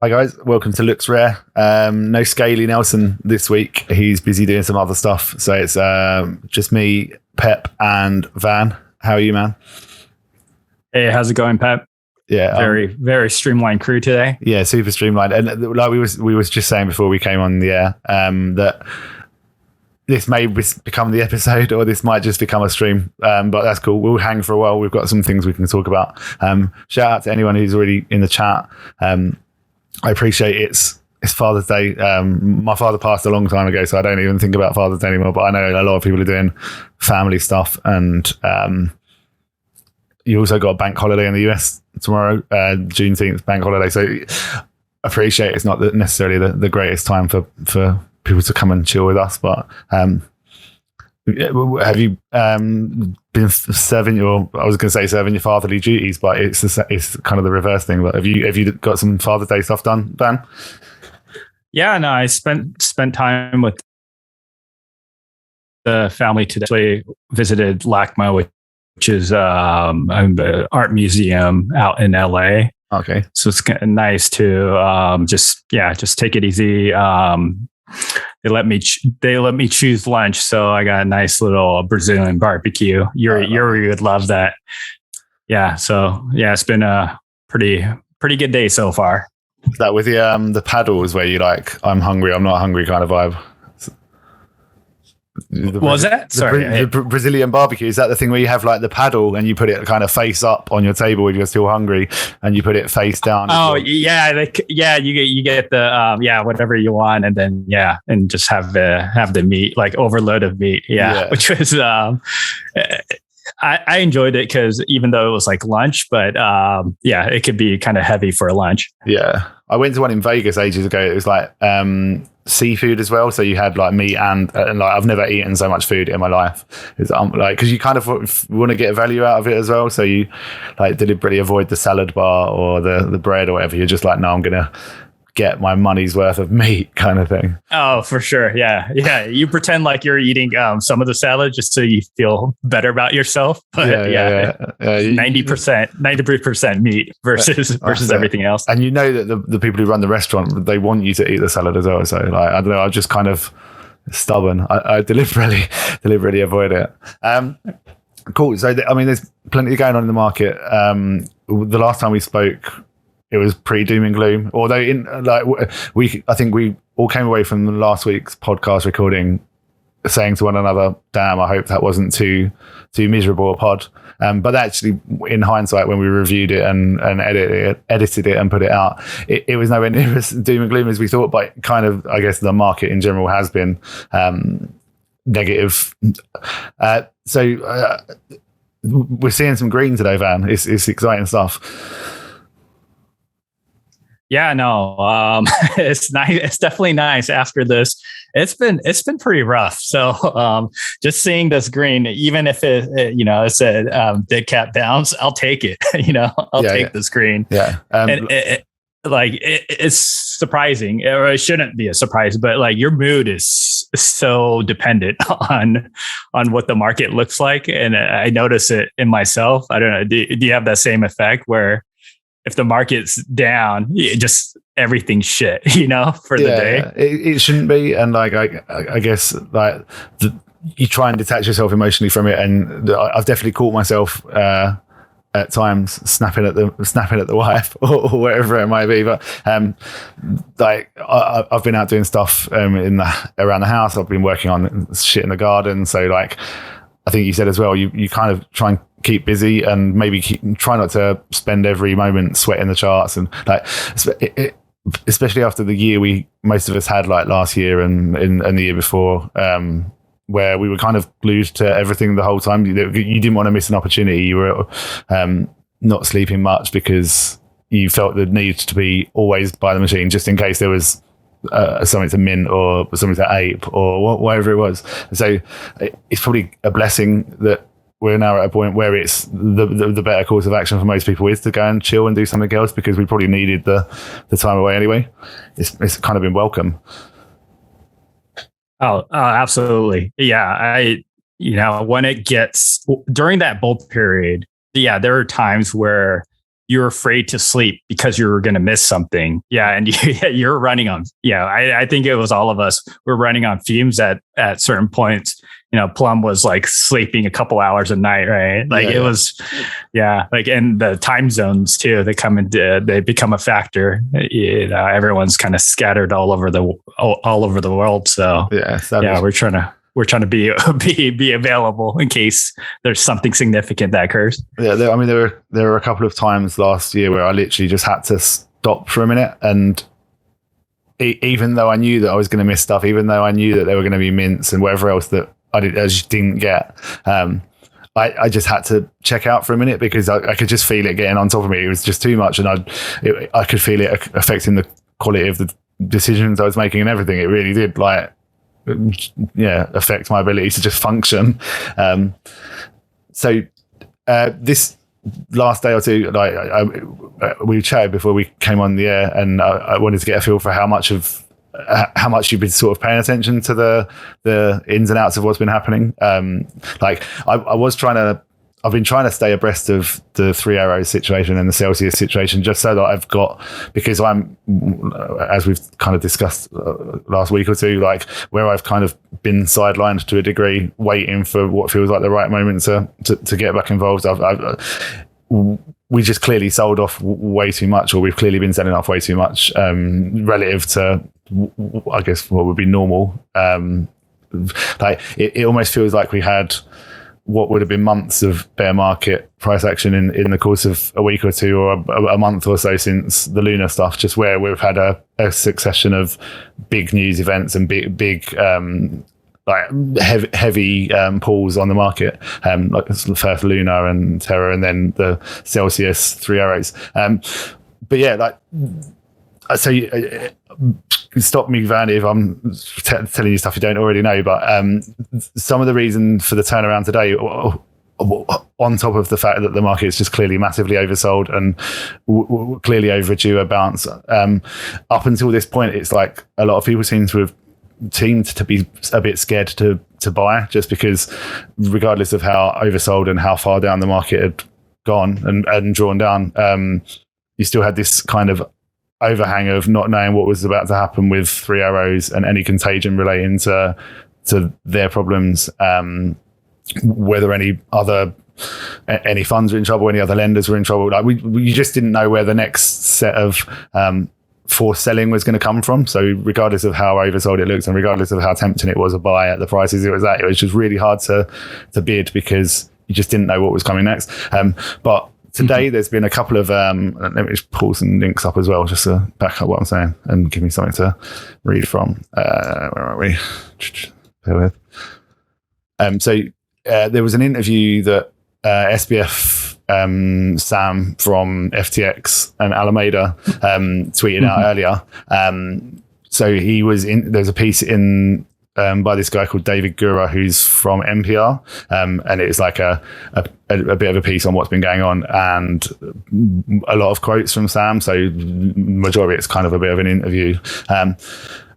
Hi guys, welcome to Looks Rare. No Scaly Nelson this week. He's busy doing some other stuff. So it's just me, Pep, and Van. How are you, man? Hey, how's it going, Pep? Yeah, very streamlined crew today. Yeah, super streamlined. And like we was just saying before we came on the air, that this may become the episode, or this might just become a stream. But that's cool. We'll hang for a while. We've got some things we can talk about. Shout out to anyone who's already in the chat. I appreciate it's Father's Day. My father passed a long time ago, so I don't even think about Father's Day anymore. But I know a lot of people are doing family stuff, and you also got a bank holiday in the US tomorrow, Juneteenth bank holiday. So I appreciate it's not necessarily the greatest time for people to come and chill with us. But have you been serving your fatherly duties? But it's kind of the reverse thing. But have you got some Father's Day stuff done, Van? Yeah, no, I spent time with the family today. Visited LACMA, which is an art museum out in LA. Okay, so it's nice to just take it easy. They let me choose lunch, so I got a nice little Brazilian barbecue. Yuri would love that. Yeah, so yeah, it's been a pretty good day so far. Is that with the paddles where you like, I'm hungry, I'm not hungry kind of vibe? What was that? Sorry. The Brazilian barbecue, is that the thing where you have like the paddle and you put it kind of face up on your table if you're still hungry, and you put it face down? Oh, yeah. You get the whatever you want, and then and just have the meat, like overload of meat. Yeah. Which was I enjoyed it because even though it was like lunch, but it could be kind of heavy for a lunch. Yeah. I went to one in Vegas ages ago. It was like seafood as well. So you had like meat and like I've never eaten so much food in my life. It's like, because you kind of want to get value out of it as well. So you like deliberately avoid the salad bar or the bread or whatever. You're just like, no, I'm gonna get my money's worth of meat kind of thing. Oh, for sure. Yeah. You pretend like you're eating some of the salad just so you feel better about yourself. But 90% meat versus everything else. And you know that the people who run the restaurant, they want you to eat the salad as well. So like, I don't know, I'm just kind of stubborn. I deliberately avoid it. Cool. So there's plenty going on in the market. The last time we spoke, it was pretty doom and gloom. Although I think we all came away from last week's podcast recording saying to one another, damn, I hope that wasn't too miserable a pod. But actually, in hindsight, when we reviewed it and edited it and put it out, it was nowhere near as doom and gloom as we thought. But kind of, I guess the market in general has been negative. So we're seeing some green today, Van. It's exciting stuff. Yeah, no, it's nice. It's definitely nice after this. It's been pretty rough. So just seeing this green, even if it's a dead cat bounce, I'll take it. I'll take this green. Yeah. And it's surprising, or it shouldn't be a surprise, but like your mood is so dependent on what the market looks like. And I notice it in myself. I don't know. Do you have that same effect where if the market's down, just everything's shit, for the day? It shouldn't be. And like, I guess like you try and detach yourself emotionally from it. And I've definitely caught myself at times snapping at the wife or whatever it might be. But like I've been out doing stuff around the house. I've been working on shit in the garden. So like, I think you said as well, you kind of try and keep busy and maybe try not to spend every moment sweating the charts, and like especially after the year most of us had like last year and the year before, where we were kind of glued to everything the whole time. You didn't want to miss an opportunity. You were not sleeping much because you felt the need to be always by the machine just in case there was something to mint or something to ape or whatever it was. So it's probably a blessing that we're now at a point where it's the better course of action for most people is to go and chill and do something else, because we probably needed the time away anyway. It's kind of been welcome. Oh, absolutely. Yeah. When it gets during that bull period, there are times where you're afraid to sleep because you're going to miss something. Yeah. And you're running on, I think it was all of us. We're running on fumes at certain points. Plum was like sleeping a couple hours a night, right? Like was, like, and the time zones too, they become a factor. Everyone's kind of scattered all over the world. So we're trying to be available in case there's something significant that occurs. Yeah, there were a couple of times last year where I literally just had to stop for a minute, and even though I knew that I was going to miss stuff, even though I knew that there were going to be mints and whatever else that I just didn't get, I just had to check out for a minute because I could just feel it getting on top of me. It was just too much, and I could feel it affecting the quality of the decisions I was making and everything. It really did, affect my ability to just function. So this last day or two, we chatted before we came on the air, and I wanted to get a feel for how much you've been sort of paying attention to the ins and outs of what's been happening. I've been trying to stay abreast of the Three Arrows situation and the Celsius situation, just so that because I'm, as we've kind of discussed last week or two, where I've kind of been sidelined to a degree, waiting for what feels like the right moment to get back involved. We just clearly sold off way too much, or we've clearly been selling off way too much relative to, I guess, what would be normal. It almost feels like we had what would have been months of bear market price action in the course of a week or two, or a month or so since the Luna stuff, just where we've had a succession of big news events and big heavy pulls on the market, like the first Luna and Terra, and then the Celsius Three Arrows. But yeah, so stop me, Van, if I'm telling you stuff you don't already know, but some of the reason for the turnaround today, on top of the fact that the market is just clearly massively oversold and clearly overdue a bounce, up until this point, it's like a lot of people seem to be a bit scared to buy, just because regardless of how oversold and how far down the market had gone and drawn down, you still had this kind of overhang of not knowing what was about to happen with Three Arrows and any contagion relating to their problems, whether any funds were in trouble, any other lenders were in trouble. We just didn't know where the next set of forced selling was going to come from. So regardless of how oversold it looks and regardless of how tempting it was to buy at the prices it was at, it was just really hard to bid because you just didn't know what was coming next. But today, there's been a couple of, let me just pull some links up as well, just to back up what I'm saying and give me something to read from. Where are we? Bear with. So there was an interview that SBF Sam from FTX and Alameda tweeted out earlier. So he was there's a piece in by this guy called David Gura, who's from NPR, and it's like a bit of a piece on what's been going on and a lot of quotes from Sam. So majority it's kind of a bit of an interview,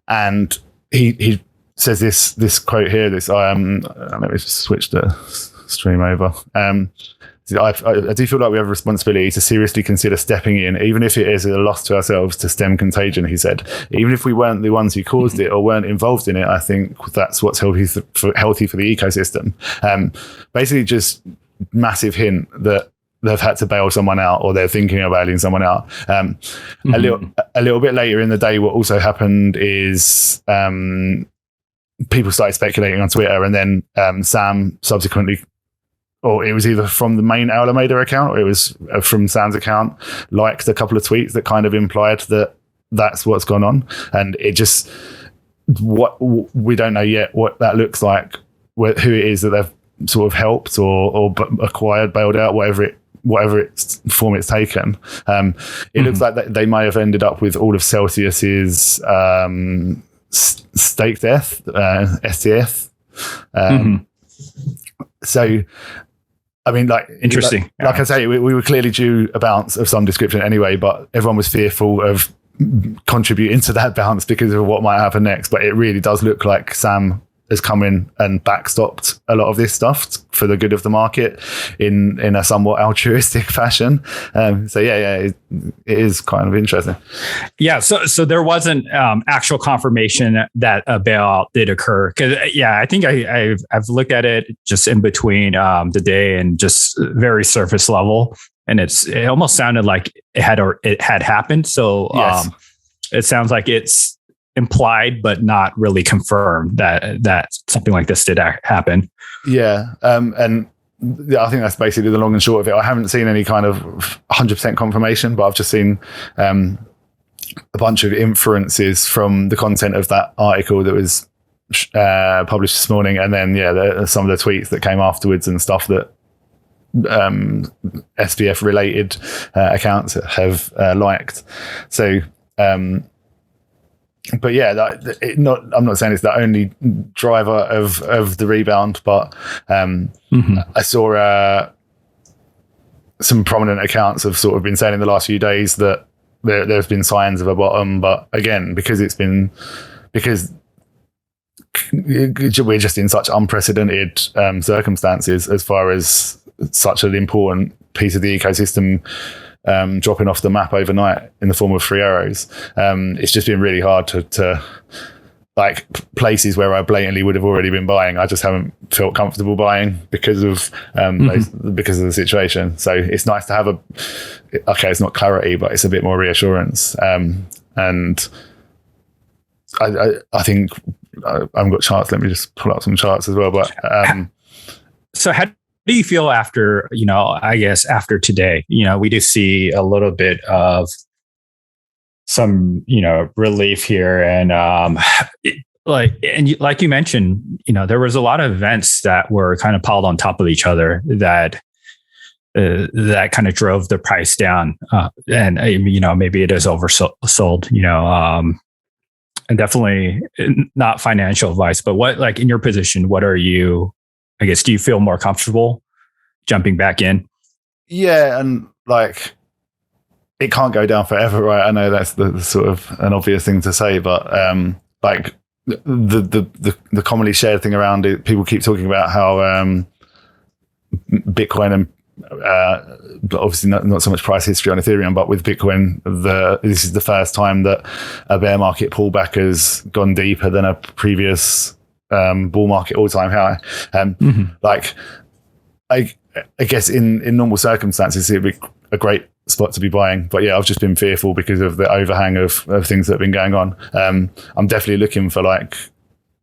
and he says this quote here. Let me just switch the stream over. I do feel like we have a responsibility to seriously consider stepping in, even if it is a loss to ourselves, to stem contagion, he said. Even if we weren't the ones who caused it or weren't involved in it, I think that's what's healthy for the ecosystem. Basically, just massive hint that they've had to bail someone out or they're thinking of bailing someone out. A little bit later in the day, what also happened is people started speculating on Twitter, and then Sam subsequently, or it was either from the main Alameda account or it was from Sam's account, liked a couple of tweets that kind of implied that that's what's gone on. And it just, we don't know yet what that looks like, who it is that they've sort of helped or acquired, bailed out, whatever its form it's taken. It looks like they may have ended up with all of Celsius's stake death, STF. So, I mean, interesting. Like I say, we were clearly due a bounce of some description anyway, but everyone was fearful of contributing to that bounce because of what might happen next. But it really does look like Sam has come in and backstopped a lot of this stuff for the good of the market in a somewhat altruistic fashion. It is kind of interesting. Yeah. So there wasn't actual confirmation that a bailout did occur. Cause I think I've looked at it just in between the day and just very surface level. And it almost sounded like it had happened. So yes. It sounds like it's implied, but not really confirmed that something like this did happen. Yeah. And I think that's basically the long and short of it. I haven't seen any kind of 100% confirmation, but I've just seen a bunch of inferences from the content of that article that was published this morning. And then, some of the tweets that came afterwards and stuff that SBF related accounts have liked. So, but I'm not saying it's the only driver of the rebound, but I saw some prominent accounts have sort of been saying in the last few days that there's been signs of a bottom, but again, because we're just in such unprecedented circumstances as far as such an important piece of the ecosystem dropping off the map overnight in the form of free arrows. It's just been really hard to like places where I blatantly would have already been buying. I just haven't felt comfortable buying because of because of the situation. So it's nice to have it's not clarity, but it's a bit more reassurance. And I think I haven't got charts. Let me just pull up some charts as well. But so how do you feel after, I guess after today, we do see a little bit of some, relief here. And like you mentioned, there was a lot of events that were kind of piled on top of each other that kind of drove the price down. And, maybe it is oversold, and definitely not financial advice, but what, like in your position, what are you, I guess, do you feel more comfortable jumping back in? Yeah. And like, it can't go down forever, right? I know that's the sort of an obvious thing to say, but like the commonly shared thing around it, people keep talking about how Bitcoin and obviously not so much price history on Ethereum, but with Bitcoin, this is the first time that a bear market pullback has gone deeper than a previous bull market all-time high. Like, I guess in normal circumstances, it'd be a great spot to be buying. But yeah, I've just been fearful because of the overhang of things that have been going on. I'm definitely looking for like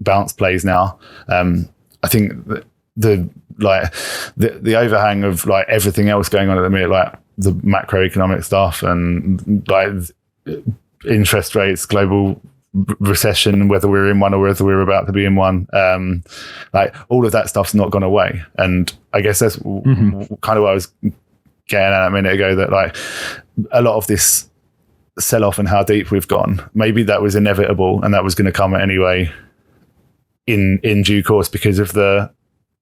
bounce plays now. I think the overhang of like everything else going on at the minute, like the macroeconomic stuff and like interest rates, global recession, whether we're in one or whether we're about to be in one, like all of that stuff's not gone away. And I guess that's kind of what I was getting at a minute ago, that like a lot of this sell-off and how deep we've gone, maybe that was inevitable and that was going to come anyway in due course because of the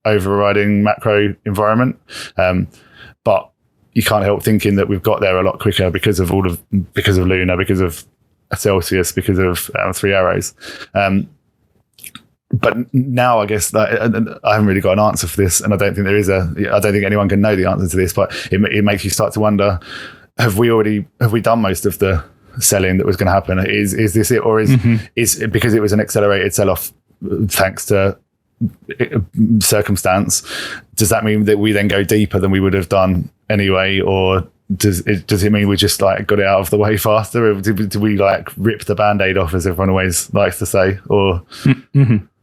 overriding macro environment. But you can't help thinking that we've got there a lot quicker because of Luna, because of Celsius, because of Three Arrows. But now I guess that I haven't really got an answer for this, and I don't think anyone can know the answer to this, but it makes you start to wonder, have we done most of the selling that was going to happen? Is this it, or is it because it was an accelerated sell-off thanks to circumstance? Does that mean that we then go deeper than we would have done anyway, or does it mean we just like got it out of the way faster, or did we like rip the band-aid off, as everyone always likes to say, or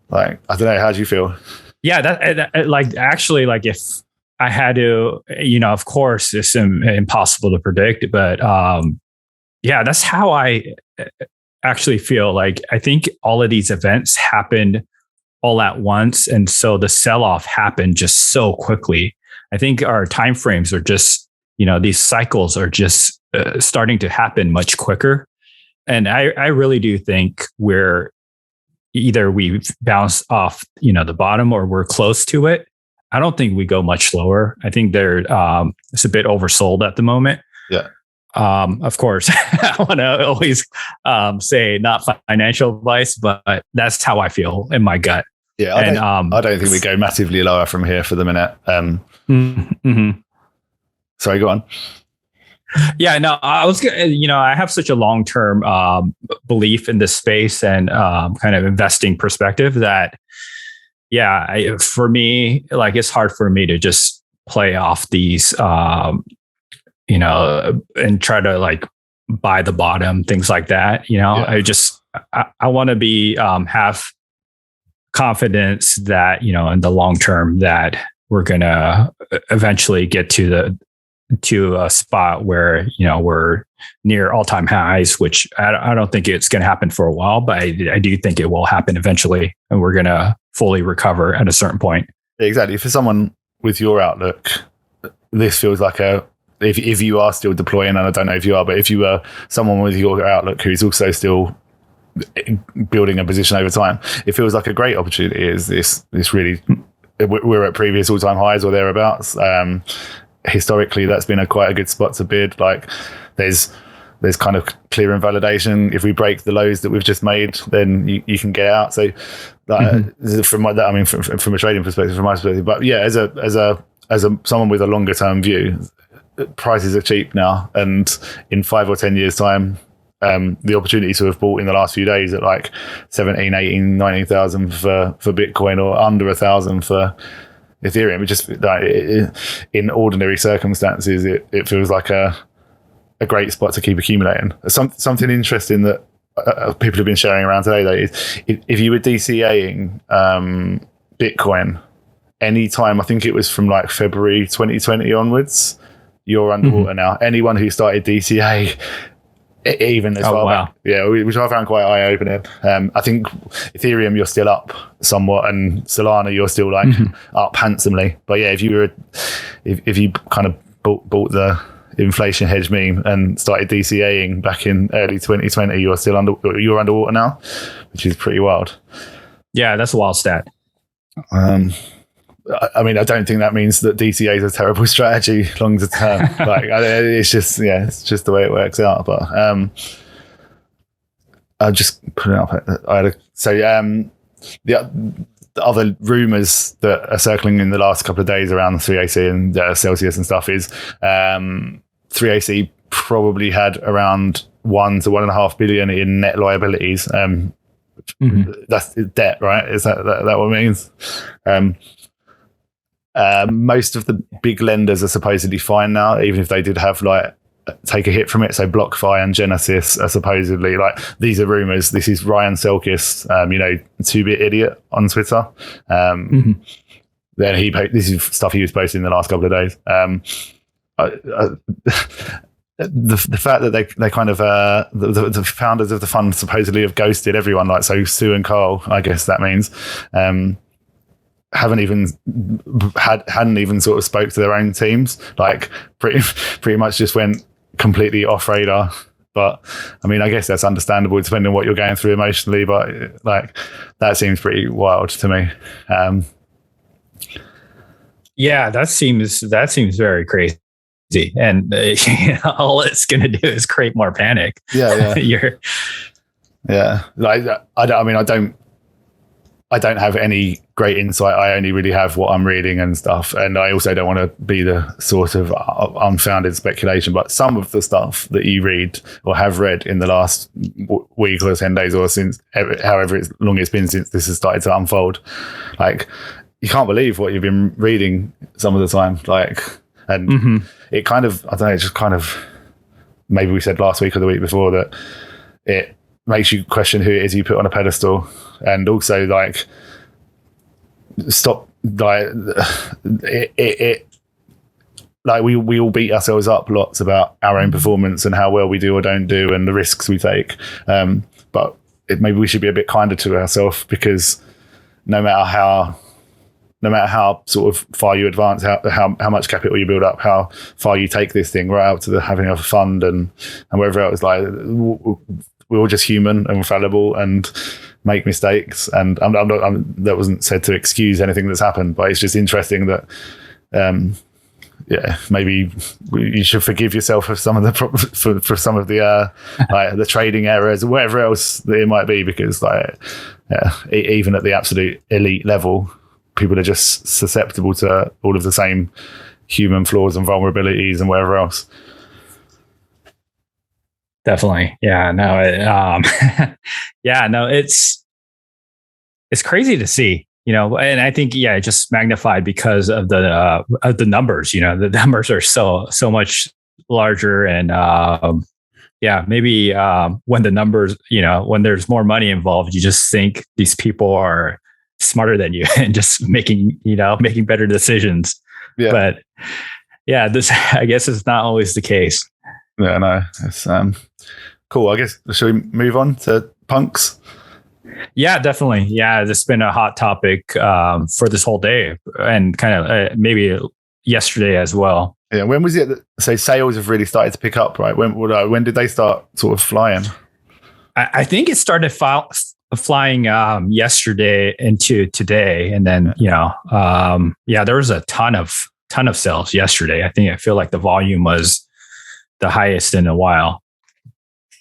like, I don't know, how do you feel? Yeah, that like actually, like if I had to, of course it's impossible to predict, but yeah, that's how I actually feel. Like I think all of these events happened all at once, and so the sell-off happened just so quickly. I think our timeframes are just, these cycles are just starting to happen much quicker. And I really do think either we've bounced off, the bottom, or we're close to it. I don't think we go much lower. I think it's a bit oversold at the moment. Yeah. Of course, I want to always say not financial advice, but that's how I feel in my gut. Yeah, I don't think we go massively lower from here for the minute. Sorry, go on. Yeah, no, I was, I have such a long-term belief in this space and kind of investing perspective that, for me, like, it's hard for me to just play off these, and try to like buy the bottom, things like that. I want to be have confidence that, in the long term that we're going to eventually get to a spot where, we're near all-time highs, which I don't think it's going to happen for a while, but I do think it will happen eventually, and we're going to fully recover at a certain point. Exactly. For someone with your outlook, this feels like if you are still deploying, and I don't know if you are, but if you were someone with your outlook who's also still building a position over time, it feels like a great opportunity. Is this really, we're at previous all-time highs or thereabouts. Historically, that's been quite a good spot to bid. Like, there's kind of clear invalidation. If we break the lows that we've just made, then you can get out. So from a trading perspective, from my perspective, but yeah, as someone with a longer term view, prices are cheap now, and in 5 or 10 years time, the opportunity to have bought in the last few days at like 17, 18, 19,000 for Bitcoin, or under 1,000 for Ethereum, it just, in ordinary circumstances, it feels like a great spot to keep accumulating. Something interesting that people have been sharing around today, though, is if you were DCAing Bitcoin anytime, I think it was from like February 2020 onwards, you're underwater now. Anyone who started DCA even as well. Wow. Yeah, which I found quite eye-opening. I think Ethereum, you're still up somewhat, and Solana, you're still like up handsomely. But yeah, if you kind of bought the inflation hedge meme and started DCAing back in early 2020, you're underwater now, which is pretty wild. Yeah, that's a wild stat. I mean, I don't think that means that DCA is a terrible strategy longer term. Like, it's just the way it works out. But I'll just put it up. The other rumours that are circling in the last couple of days around 3AC and Celsius and stuff is 3AC probably had around 1 to 1.5 billion in net liabilities. That's debt, right? Is that what it means? Most of the big lenders are supposedly fine now, even if they did have take a hit from it. So BlockFi and Genesis are supposedly, these are rumors. This is Ryan Selkis, 2-bit idiot on Twitter. Then this is stuff he was posting in the last couple of days. The fact that they kind of the founders of the fund supposedly have ghosted everyone, so Sue and Carl, I guess that means, hadn't even sort of spoke to their own teams, pretty much just went completely off radar. But I mean, I guess that's understandable depending on what you're going through emotionally, but that seems pretty wild to me. Yeah, that seems very crazy, and all it's going to do is create more panic. Yeah. Yeah. I don't have any great insight. I only really have what I'm reading and stuff. And I also don't want to be the sort of unfounded speculation, but some of the stuff that you read or have read in the last week or 10 days or since, however long it's been since this has started to unfold, you can't believe what you've been reading some of the time. It kind of, I don't know, just kind of, maybe we said last week or the week before that it makes you question who it is you put on a pedestal, and also stop we all beat ourselves up lots about our own performance and how well we do or don't do and the risks we take, but maybe we should be a bit kinder to ourselves, because no matter how sort of far you advance, how much capital you build up, how far you take this thing right out to having a fund and wherever else, we're all just human and fallible and make mistakes. And that wasn't said to excuse anything that's happened, but it's just interesting that yeah, maybe you should forgive yourself for some of the for some of the like the trading errors or whatever else that it might be, because like even at the absolute elite level, people are just susceptible to all of the same human flaws and vulnerabilities and whatever else. Definitely. Yeah, no, yeah, no, it's crazy to see, and I think, yeah, it just magnified because of the numbers, the numbers are so much larger. And yeah, maybe when the numbers, when there's more money involved, you just think these people are smarter than you and just making better decisions. Yeah. But yeah, this, I guess, is not always the case. Yeah, no, it's cool. I guess, should we move on to punks? Yeah, definitely. Yeah, this has been a hot topic for this whole day, and kind of maybe yesterday as well. Yeah, when was it that, say, sales have really started to pick up, right? When did they start sort of flying? I think it started flying yesterday into today, and then yeah, there was a ton of sales yesterday. I feel like the volume was the highest in a while.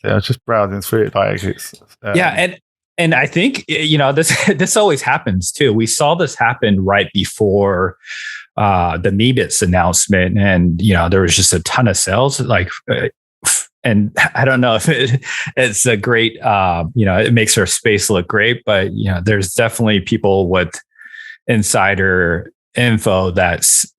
Yeah, I was just browsing through it. Like it's yeah, and I think this always happens too. We saw this happen right before the Meebits announcement, and there was just a ton of sales. And I don't know if it's a great, it makes our space look great, but there's definitely people with insider info that's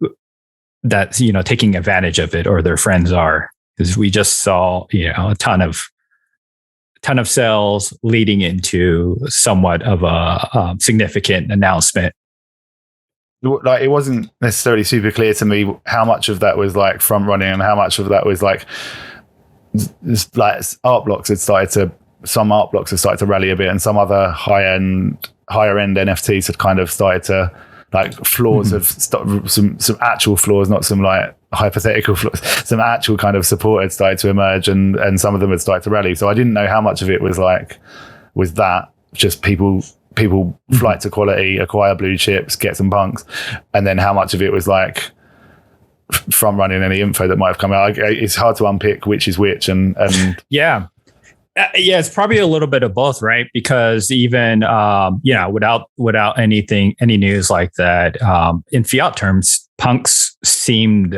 taking advantage of it, or their friends are, because we just saw a ton of sales leading into somewhat of a significant announcement. Like, it wasn't necessarily super clear to me how much of that was like front running and how much of that was like art blocks had started to rally a bit, and some other higher end NFTs had kind of started to, like, floors of some actual floors, not some like hypothetical floors, some actual kind of support had started to emerge, and some of them had started to rally. So I didn't know how much of it was that just people flight to quality, acquire blue chips, get some punks, and then how much of it was like from running any info that might have come out. It's hard to unpick which is which, and yeah, it's probably a little bit of both, right? Because even without any news like that, in fiat terms, punks seemed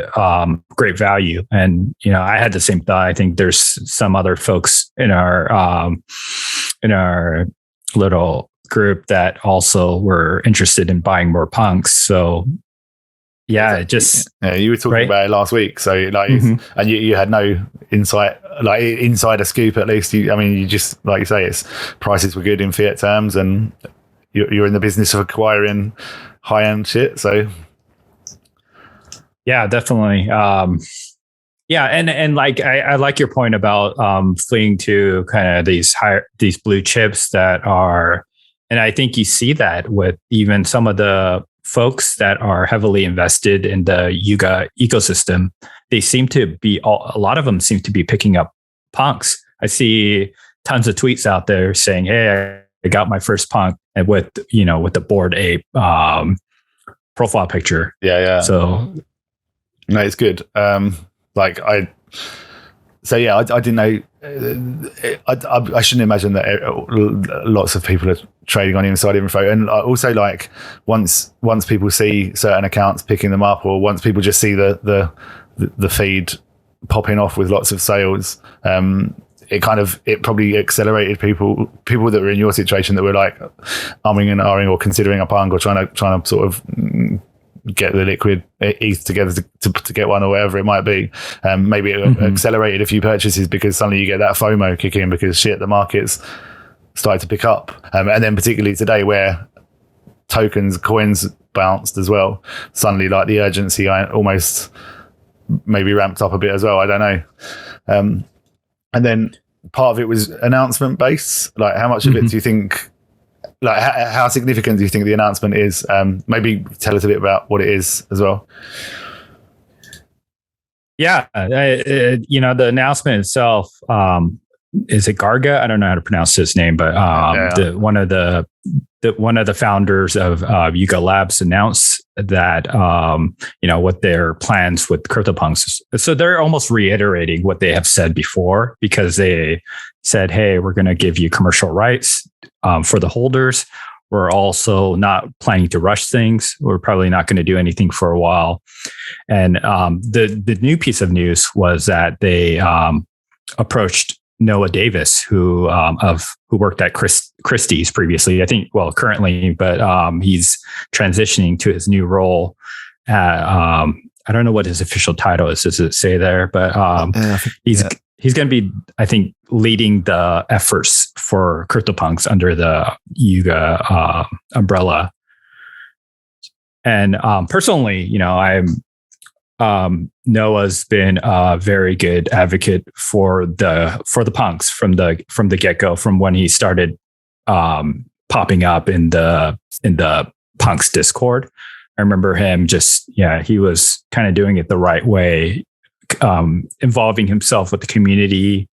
great value, and I had the same thought. I think there's some other folks in our little group that also were interested in buying more punks. So yeah, it just you were talking about it last week. So like, and you had no insight, like insider scoop at least. You just, like you say, it's prices were good in fiat terms, and you're in the business of acquiring high end shit. So yeah, definitely. Yeah, and like I like your point about fleeing to kind of these blue chips that are, and I think you see that with even some of the folks that are heavily invested in the Yuga ecosystem. They seem to be, a lot of them seem to be picking up punks. I see tons of tweets out there saying, "Hey, I got my first punk," and with the Bored Ape profile picture. Yeah. So no, it's good. I didn't know. I shouldn't imagine that lots of people are trading on inside info, and also, like, once people see certain accounts picking them up, or once people just see the feed popping off with lots of sales, it probably accelerated people that were in your situation that were like umming and ahhing or considering a punk, or trying to sort of get the liquid ETH together to get one, or whatever it might be. Maybe it accelerated a few purchases because suddenly you get that FOMO kick in, because the market's started to pick up. And then particularly today, where coins bounced as well, suddenly, like, the urgency almost maybe ramped up a bit as well. I don't know. And then part of it was announcement based. Like, how much of it do you think, like, how significant do you think the announcement is? Maybe tell us a bit about what it is as well. Yeah, the announcement itself, is it Garga? I don't know how to pronounce his name, but one of the founders of Yuga Labs announced that what their plans with CryptoPunks. So they're almost reiterating what they have said before, because they said, hey, we're going to give you commercial rights for the holders. We're also not planning to rush things. We're probably not going to do anything for a while. And the new piece of news was that they approached Noah Davis, who worked at Christie's previously, I think, well, currently, but he's transitioning to his new role at, I don't know what his official title is. Does it say there? But he's going to be, I think, leading the efforts for CryptoPunks under the Yuga umbrella. And personally, Noah's been a very good advocate for the punks from the get-go, from when he started popping up in the punks Discord. I remember him he was kind of doing it the right way, involving himself with the community,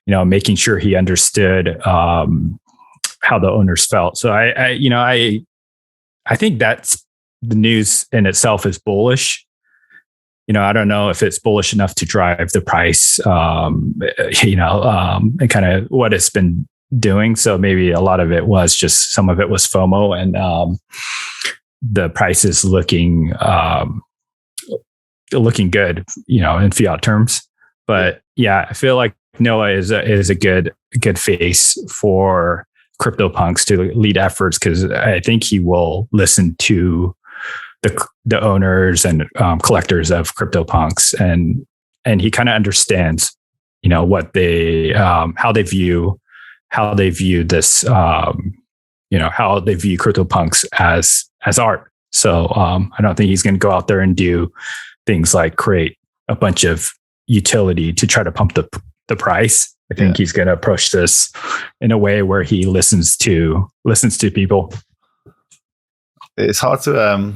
making sure he understood how the owners felt. So I think that's the news in itself is bullish. I don't know if it's bullish enough to drive the price, and kind of what it's been doing. So maybe a lot of it was just, some of it was FOMO, and the price is looking good, in fiat terms. But yeah, I feel like Noah is a good face for CryptoPunks to lead efforts, because I think he will listen to the owners and collectors of CryptoPunks, and he kind of understands, what they how they view this, how they view CryptoPunks as art. So I don't think he's going to go out there and do things like create a bunch of utility to try to pump the price. I think he's going to approach this in a way where he listens to people. It's hard to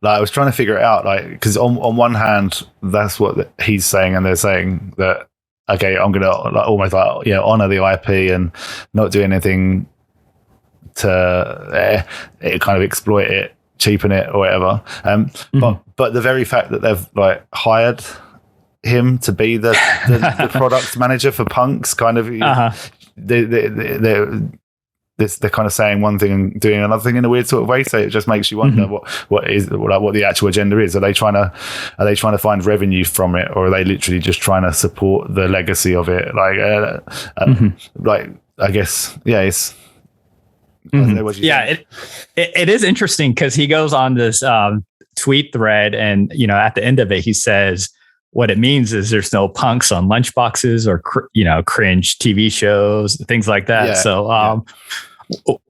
I was trying to figure it out, because on one hand, that's what he's saying, and they're saying that, okay, I'm going to almost honor the IP and not do anything to kind of exploit it, cheapen it, or whatever. But the very fact that they've hired him to be the product manager for punks, kind of, they're kind of saying one thing and doing another thing in a weird sort of way. So it just makes you wonder what the actual agenda is. Are they trying to find revenue from it, or are they literally just trying to support the legacy of it? I guess, it's. It is interesting, because he goes on this tweet thread, and at the end of it, he says, what it means is there's no punks on lunchboxes or cringe TV shows, things like that.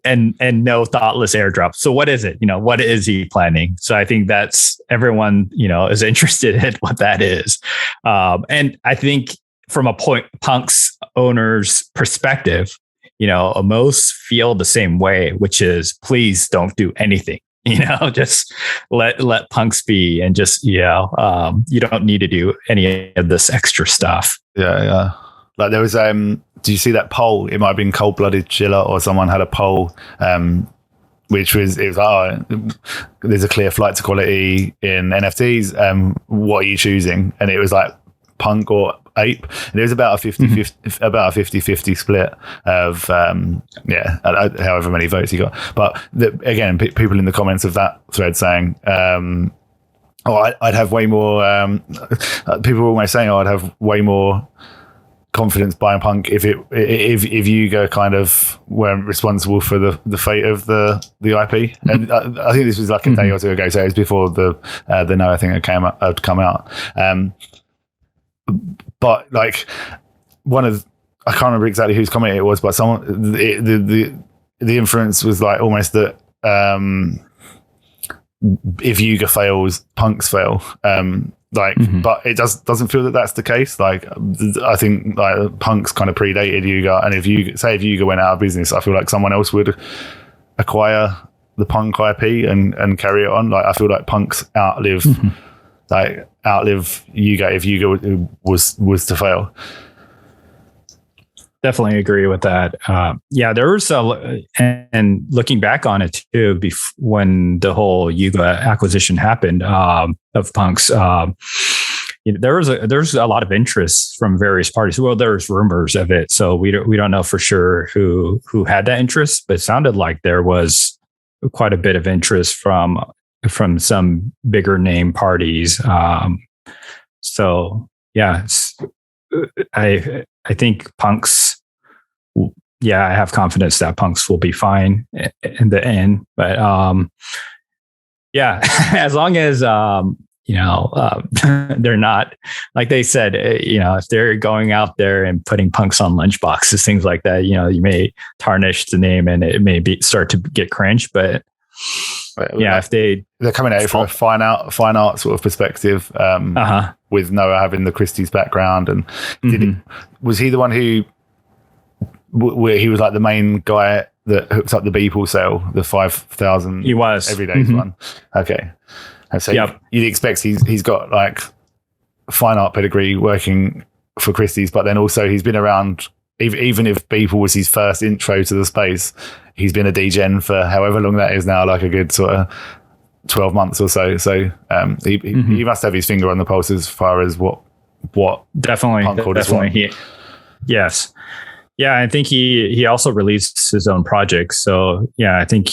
And no thoughtless airdrop. So what is it? What is he planning? So I think that's, everyone is interested in what that is. And I think from a punks owner's perspective, most feel the same way, which is, please don't do anything. Just let punks be, and just you don't need to do any of this extra stuff. Like there was do you see that poll? It might have been Cold Blooded Chiller, or someone had a poll which was, there's a clear flight to quality in NFTs, what are you choosing? And it was like punk or ape, and it was about a 50-50 split of however many votes he got. But again, people in the comments of that thread saying I'd have way more people were almost saying I'd have way more confidence buying punk if Yuga kind of weren't responsible for the fate of the IP. And I think this was like a day or two ago, so it was before the Noah thing had come out. But like I can't remember exactly whose comment it was, but someone the inference was like almost that if Yuga fails, punks fail. But it doesn't feel that that's the case. Like I think like punks kind of predated Yuga, and if Yuga went out of business, I feel like someone else would acquire the punk IP and carry it on. Like I feel like punks outlive Yuga if Yuga was to fail. Definitely agree with that. Yeah, there was and looking back on it too, when the whole Yuga acquisition happened of Punks, there's a lot of interest from various parties. Well, there's rumors of it, so we don't know for sure who had that interest, but it sounded like there was quite a bit of interest from some bigger name parties. So yeah, I think Punks. Yeah, I have confidence that Punks will be fine in the end. But yeah, as long as they're not, like they said, if they're going out there and putting Punks on lunchboxes, things like that, you may tarnish the name and it may start to get cringe. But yeah, if they're coming at it from a fine art sort of perspective, with Noah having the Christie's background, and was he the one who? Where he was like the main guy that hooks up the Beeple sale, the 5,000 he was every day one. Okay. And so you'd expect he's got like fine art pedigree working for Christie's, but then also he's been around, even if Beeple was his first intro to the space, he's been a DGen for however long that is now, like a good sort of 12 months or so. So he must have his finger on the pulse as far as what definitely. Yes. Yeah, I think he also released his own projects. So yeah, I think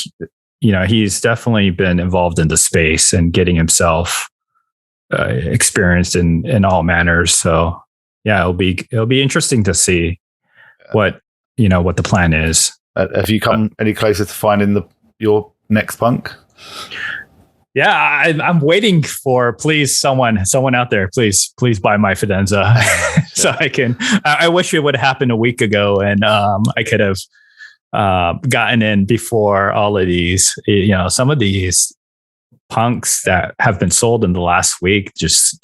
he's definitely been involved in the space and getting himself experienced in all manners. So yeah, it'll be interesting to see what the plan is. Have you come any closer to finding your next Punk? Yeah, I'm waiting for, please, someone out there, please buy my Fidenza. So I can. I wish it would have happened a week ago, and I could have gotten in before all of these. Some of these Punks that have been sold in the last week, just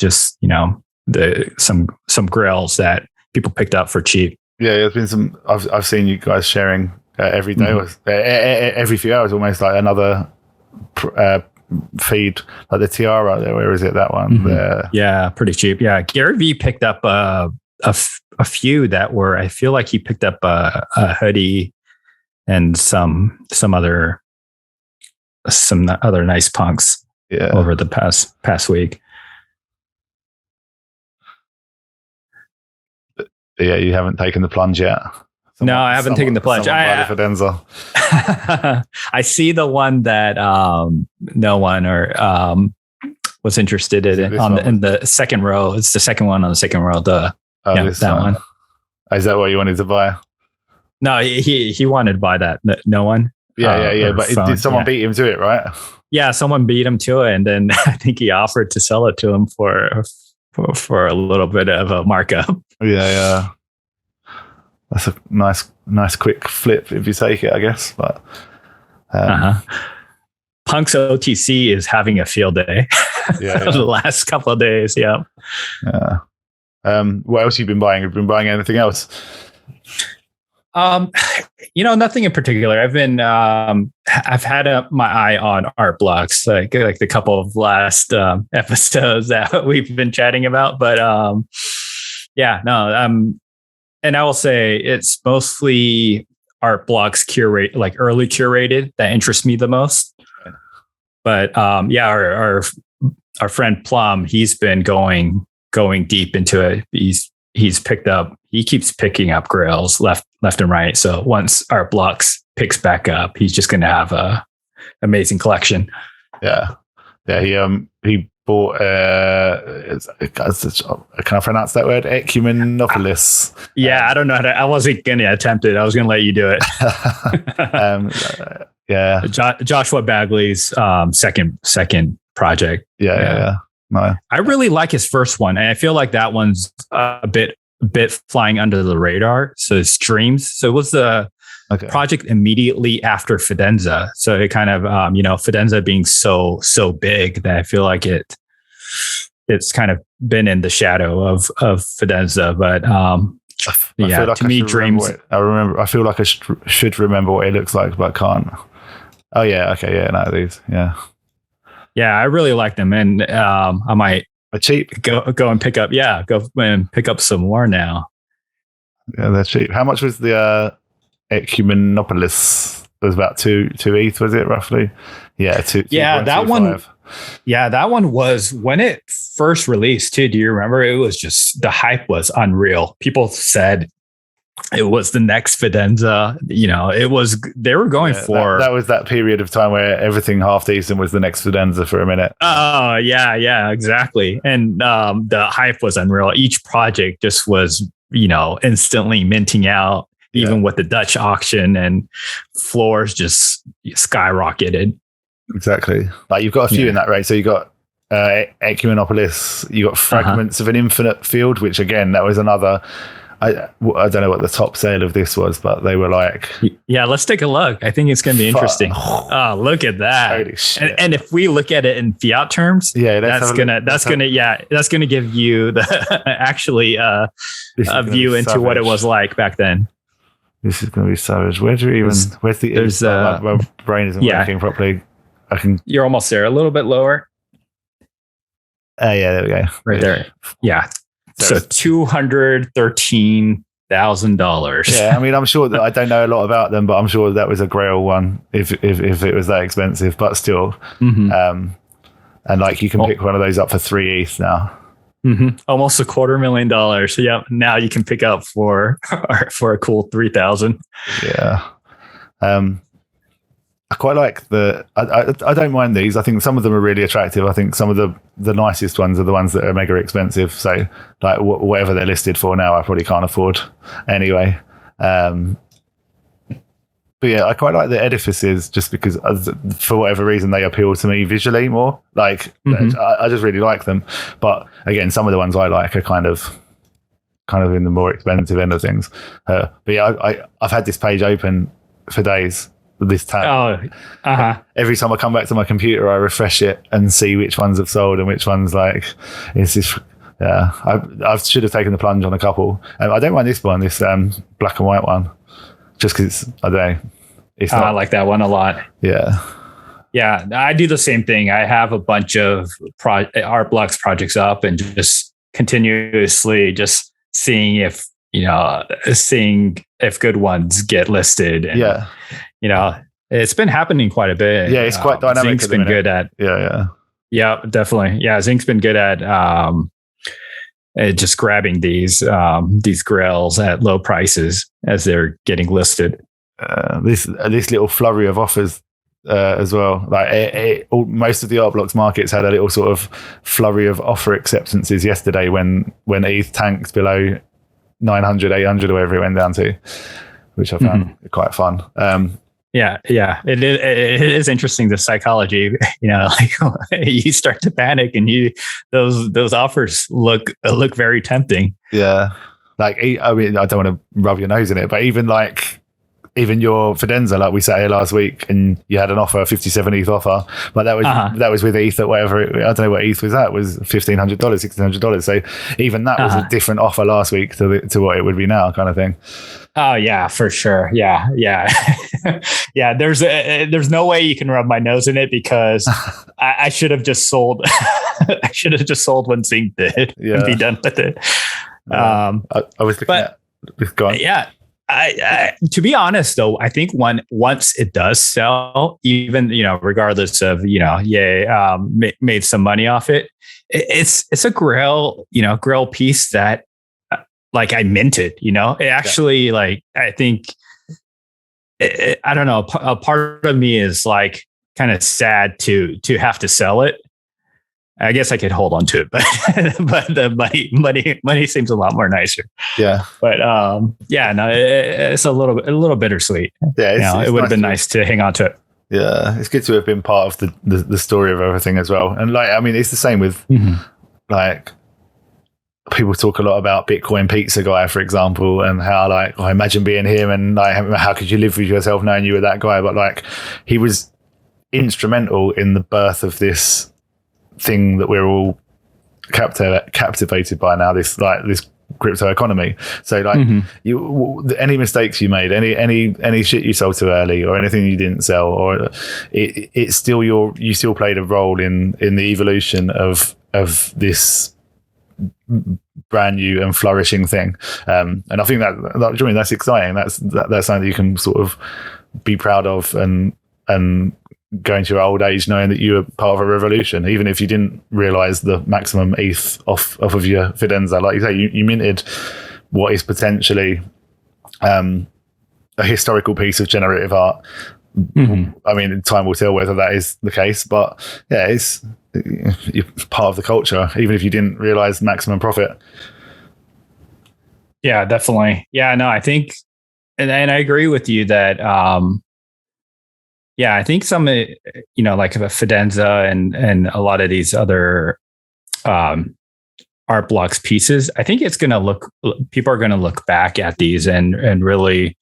some grills that people picked up for cheap. Yeah, there's been some. I've seen you guys sharing every day, every few hours, almost like another. Feed like the Tiara there. Where is it? That one there. Yeah, pretty cheap. Yeah, Gary Vee picked up a few that were. I feel like he picked up a hoodie and some other nice Punks over the past week. But yeah, you haven't taken the plunge yet. No, I haven't taken the plunge. I see the one that no one was interested in in the second row. It's the second one on the second row. That one. Is that what you wanted to buy? No, he wanted to buy that. No one. Yeah. But did someone beat him to it, right? Yeah, someone beat him to it, and then I think he offered to sell it to him for a little bit of a markup. Yeah. That's a nice quick flip if you take it, I guess. But Punk's OTC is having a field day. The last couple of days. Yeah. What else have you been buying? Have you been buying anything else? Nothing in particular. I've been I've had my eye on art blocks, like the couple of last episodes that we've been chatting about. But and I will say it's mostly art blocks early curated that interest me the most. But our friend Plum, he's been going deep into it. He keeps picking up grails left and right. So once art blocks picks back up, he's just going to have a amazing collection. Yeah. He bought can I pronounce that word? Ecumenopolis. I don't know I wasn't going to attempt it. I was going to let you do it. Joshua Bagley's second project. Yeah. No. I really like his first one, and I feel like that one's a bit flying under the radar. So it's Dreams. So it was the project immediately after Fidenza. So it kind of, Fidenza being so big that I feel like it's kind of been in the shadow of Fidenza. But to me, Dreams. I feel like I should remember what it looks like, but can't. Oh yeah, okay, yeah, no, these, yeah. Yeah, I really like them, and I might cheap go and pick up. Yeah, go and pick up some more now. Yeah, they're cheap. How much was the Ecumenopolis? It was about two ETH, was it roughly? Yeah, two. Yeah, that one. Yeah, that one was when it first released too. Do you remember? It was just the hype was unreal. People said it was the next Fidenza. It was. They were going for that was that period of time where everything half decent was the next Fidenza for a minute. Oh yeah, exactly. And the hype was unreal. Each project just was instantly minting out. Even with the Dutch auction, and floors just skyrocketed. Exactly. Like you've got a few in that rate. So you got Ecumenopolis, you got Fragments of an Infinite Field, which again, that was another. I don't know what the top sale of this was, but they were like, yeah, let's take a look. I think it's going to be interesting. Oh, look at that. Holy shit. And if we look at it in fiat terms, that's gonna give you the actually a view into what it was like back then. This is going to be savage. Where's the my brain isn't working properly. You're almost there. A little bit lower. Yeah, there we go. Right there. Yeah. So $213,000. Yeah, I mean, I'm sure that I don't know a lot about them, but I'm sure that was a Grail one if it was that expensive. But still, and like you can pick one of those up for 3 ETH now. Almost $250,000. So yeah, now you can pick up for a cool 3,000. Yeah. I quite like I don't mind these. I think some of them are really attractive. I think some of the nicest ones are the ones that are mega expensive. So like whatever they're listed for now, I probably can't afford anyway. But yeah, I quite like the edifices just because for whatever reason they appeal to me visually more. Like I just really like them. But again, some of the ones I like are kind of in the more expensive end of things. But yeah, I've had this page open for days. This tab. Every time I come back to my computer, I refresh it and see which ones have sold and which ones like it's just. Yeah, I should have taken the plunge on a couple. I don't mind this one, this black and white one, just because I don't know. I like that one a lot. Yeah, I do the same thing. I have a bunch of Art Blocks projects up and just continuously just seeing if good ones get listed. And, it's been happening quite a bit. Yeah, it's quite dynamic. Zinc's been good at. Yeah, definitely. Yeah, Zinc's been good at just grabbing these grails at low prices as they're getting listed. This little flurry of offers as well. Like most of the Art Blocks markets had a little sort of flurry of offer acceptances yesterday when ETH tanked below 900, 800 or whatever it went down to, which I found quite fun. Yeah, it is interesting, the psychology. Like you start to panic, and those offers look very tempting. Yeah, like I mean, I don't want to rub your nose in it, but even your Fidenza, like we sat here last week, and you had an offer, 57 ETH offer, but that was with ETH at whatever. I don't know what ETH was. That was $1,500, $1,600. So even that was a different offer last week to what it would be now, kind of thing. Oh yeah, for sure. Yeah. Yeah. There's no way you can rub my nose in it because I should have just sold. I should have just sold when Zinc did and be done with it. I was looking at. Go on. Yeah. I to be honest though, I think once it does sell, even regardless of made some money off it, it's a Grail piece that like I minted. It actually like I think I don't know. A part of me is like kind of sad to have to sell it. I guess I could hold on to it, but the money seems a lot more nicer. Yeah. But it's a little bittersweet. Yeah. It would have been nice to hang on to it. Yeah. It's good to have been part of the story of everything as well. And like, I mean, it's the same with like people talk a lot about Bitcoin Pizza Guy, for example, and how like, I imagine being him and like, how could you live with yourself knowing you were that guy? But like, he was instrumental in the birth of this thing that we're all captivated by now, this crypto economy. So like any mistakes you made, any shit you sold too early or anything you didn't sell, or it's still you still played a role in the evolution of this brand new and flourishing thing. And I think that's exciting. That's something that you can sort of be proud of and go into your old age knowing that you were part of a revolution, even if you didn't realize the maximum ETH off of your Fidenza. Like you say, you minted what is potentially a historical piece of generative art. Mm-hmm. I mean, time will tell whether that is the case, but yeah, you're part of the culture, even if you didn't realize maximum profit. Yeah, definitely. Yeah, no, I think, and I agree with you that, yeah, I think some, like a Fidenza and a lot of these other art blocks pieces, I think people are going to look back at these and really,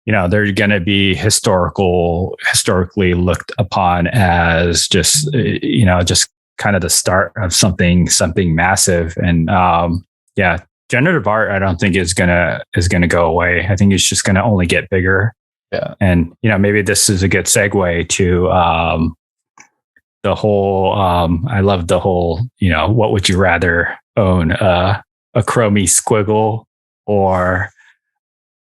they're going to be historically looked upon as just kind of the start of something massive. And yeah, generative art, I don't think is gonna go away. I think it's just going to only get bigger. Yeah. And, maybe this is a good segue to the whole, I love the whole, what would you rather own, a chromie squiggle or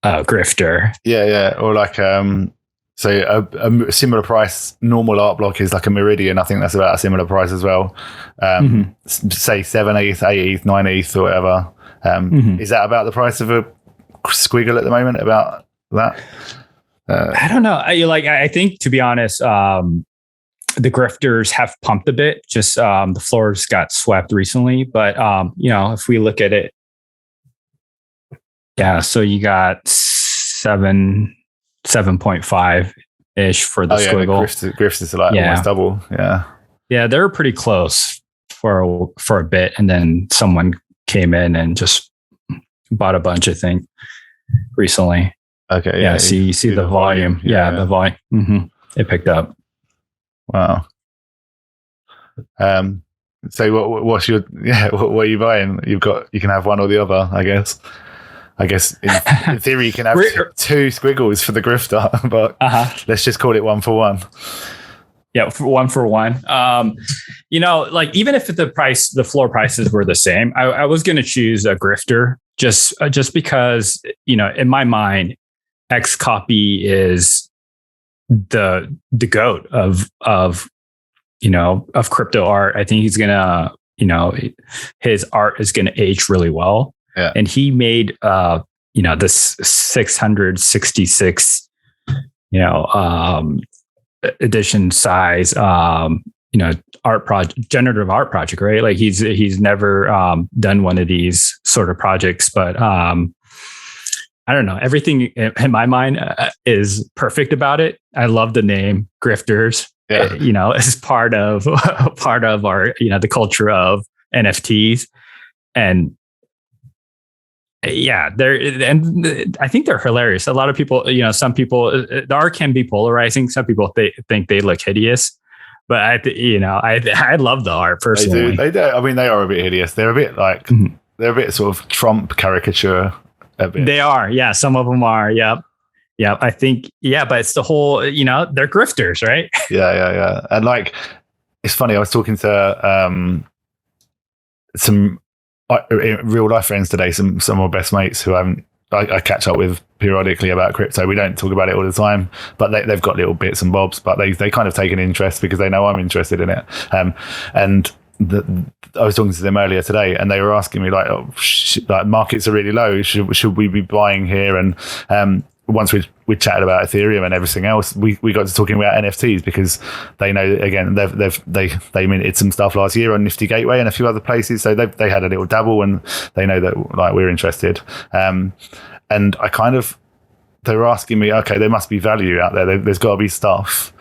a grifter? Yeah. Or like, so a similar price, normal art block is like a Meridian. I think that's about a similar price as well. Say 7 ETH, 8 ETH, 9 ETH or whatever. Is that about the price of a squiggle at the moment? About that? I don't know. I think, to be honest, the grifters have pumped a bit. Just the floors got swept recently, but if we look at it, yeah. So you got 7.5 ish for the squiggle. Grifters are like almost double. Yeah, they're pretty close for a bit, and then someone came in and just bought a bunch, I think, recently. Okay. Yeah. See the volume. Yeah. The volume. Mm-hmm. It picked up. Wow. So what are you buying? You can have one or the other, I guess. In theory you can have two squiggles for the grifter, but let's just call it one for one. Yeah, one for one. Even if the floor prices were the same, I was going to choose a grifter just because, in my mind, Xcopy is the goat of crypto art. I think he's gonna, his art is gonna age really well. Yeah. And he made this 666 edition size generative art project, right? Like he's never done one of these sort of projects, but I don't know. Everything in my mind is perfect about it. I love the name Grifters. Yeah. As part of our the culture of NFTs, and yeah, I think they're hilarious. A lot of people, some people, the art can be polarizing. Some people think they look hideous, but I love the art personally. They do. I mean, they are a bit hideous. They're a bit like they're a bit sort of Trump caricature. They are, yeah. Some of them are, yep. I think, yeah, but it's the whole, they're grifters, right? Yeah. And like, it's funny. I was talking to some real life friends today. Some of my best mates who I catch up with periodically about crypto. We don't talk about it all the time, but they've got little bits and bobs. But they kind of take an interest because they know I'm interested in it. And I was talking to them earlier today, and they were asking me like, like markets are really low. Should we be buying here? And once we chatted about Ethereum and everything else, we got to talking about NFTs because they know, again, they minted some stuff last year on Nifty Gateway and a few other places, so they had a little dabble and they know that like we're interested. And I kind of, they were asking me, okay, there must be value out there. There's got to be stuff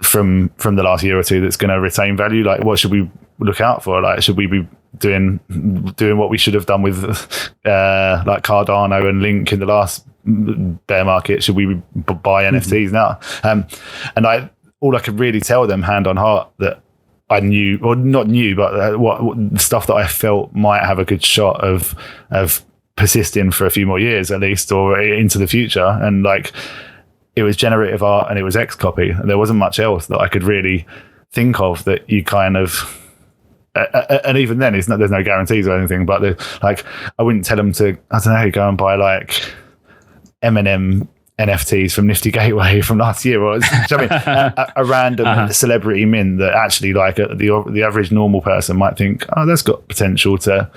from the last year or two that's going to retain value. Like, what should we look out for? Like, should we be doing what we should have done with like Cardano and Link in the last bear market? Should we buy NFTs now? And all I could really tell them, hand on heart, that I knew, or not knew, but what stuff that I felt might have a good shot of persisting for a few more years at least, or into the future. And like, it was generative art and it was Xcopy. There wasn't much else that I could really think of that you kind of and even then, there's no guarantees or anything. But like, I wouldn't tell them to, I don't know, go and buy like M&M NFTs from Nifty Gateway from last year, or I mean, a random celebrity mint that actually, like, the average normal person might think, oh, that's got potential to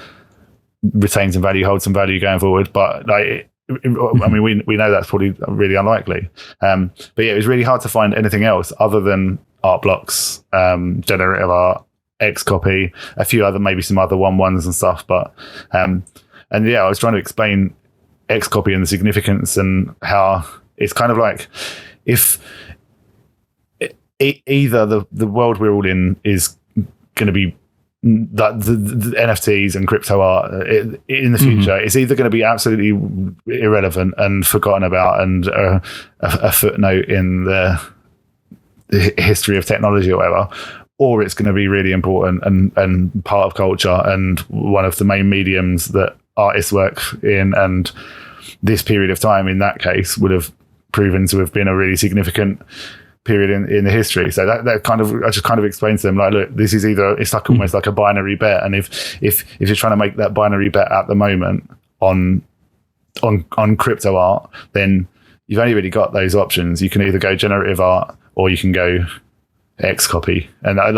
retain some value, hold some value going forward. But like, I mean, we know that's probably really unlikely. But yeah, it was really hard to find anything else other than art blocks, generative art, Xcopy, a few other, maybe some other 1-1s and stuff. But and yeah, I was trying to explain Xcopy and the significance and how it's kind of like, if either the world we're all in is going to be that the NFTs and crypto art in the future, it's either going to be absolutely irrelevant and forgotten about and a footnote in the history of technology or whatever, or it's going to be really important and part of culture and one of the main mediums that artists work in. And this period of time, in that case, would have proven to have been a really significant period in the history. So that kind of, I just kind of explained to them, like, look, this is either, it's like almost like a binary bet, and if you're trying to make that binary bet at the moment on crypto art, then you've only really got those options. You can either go generative art or you can go Xcopy. And I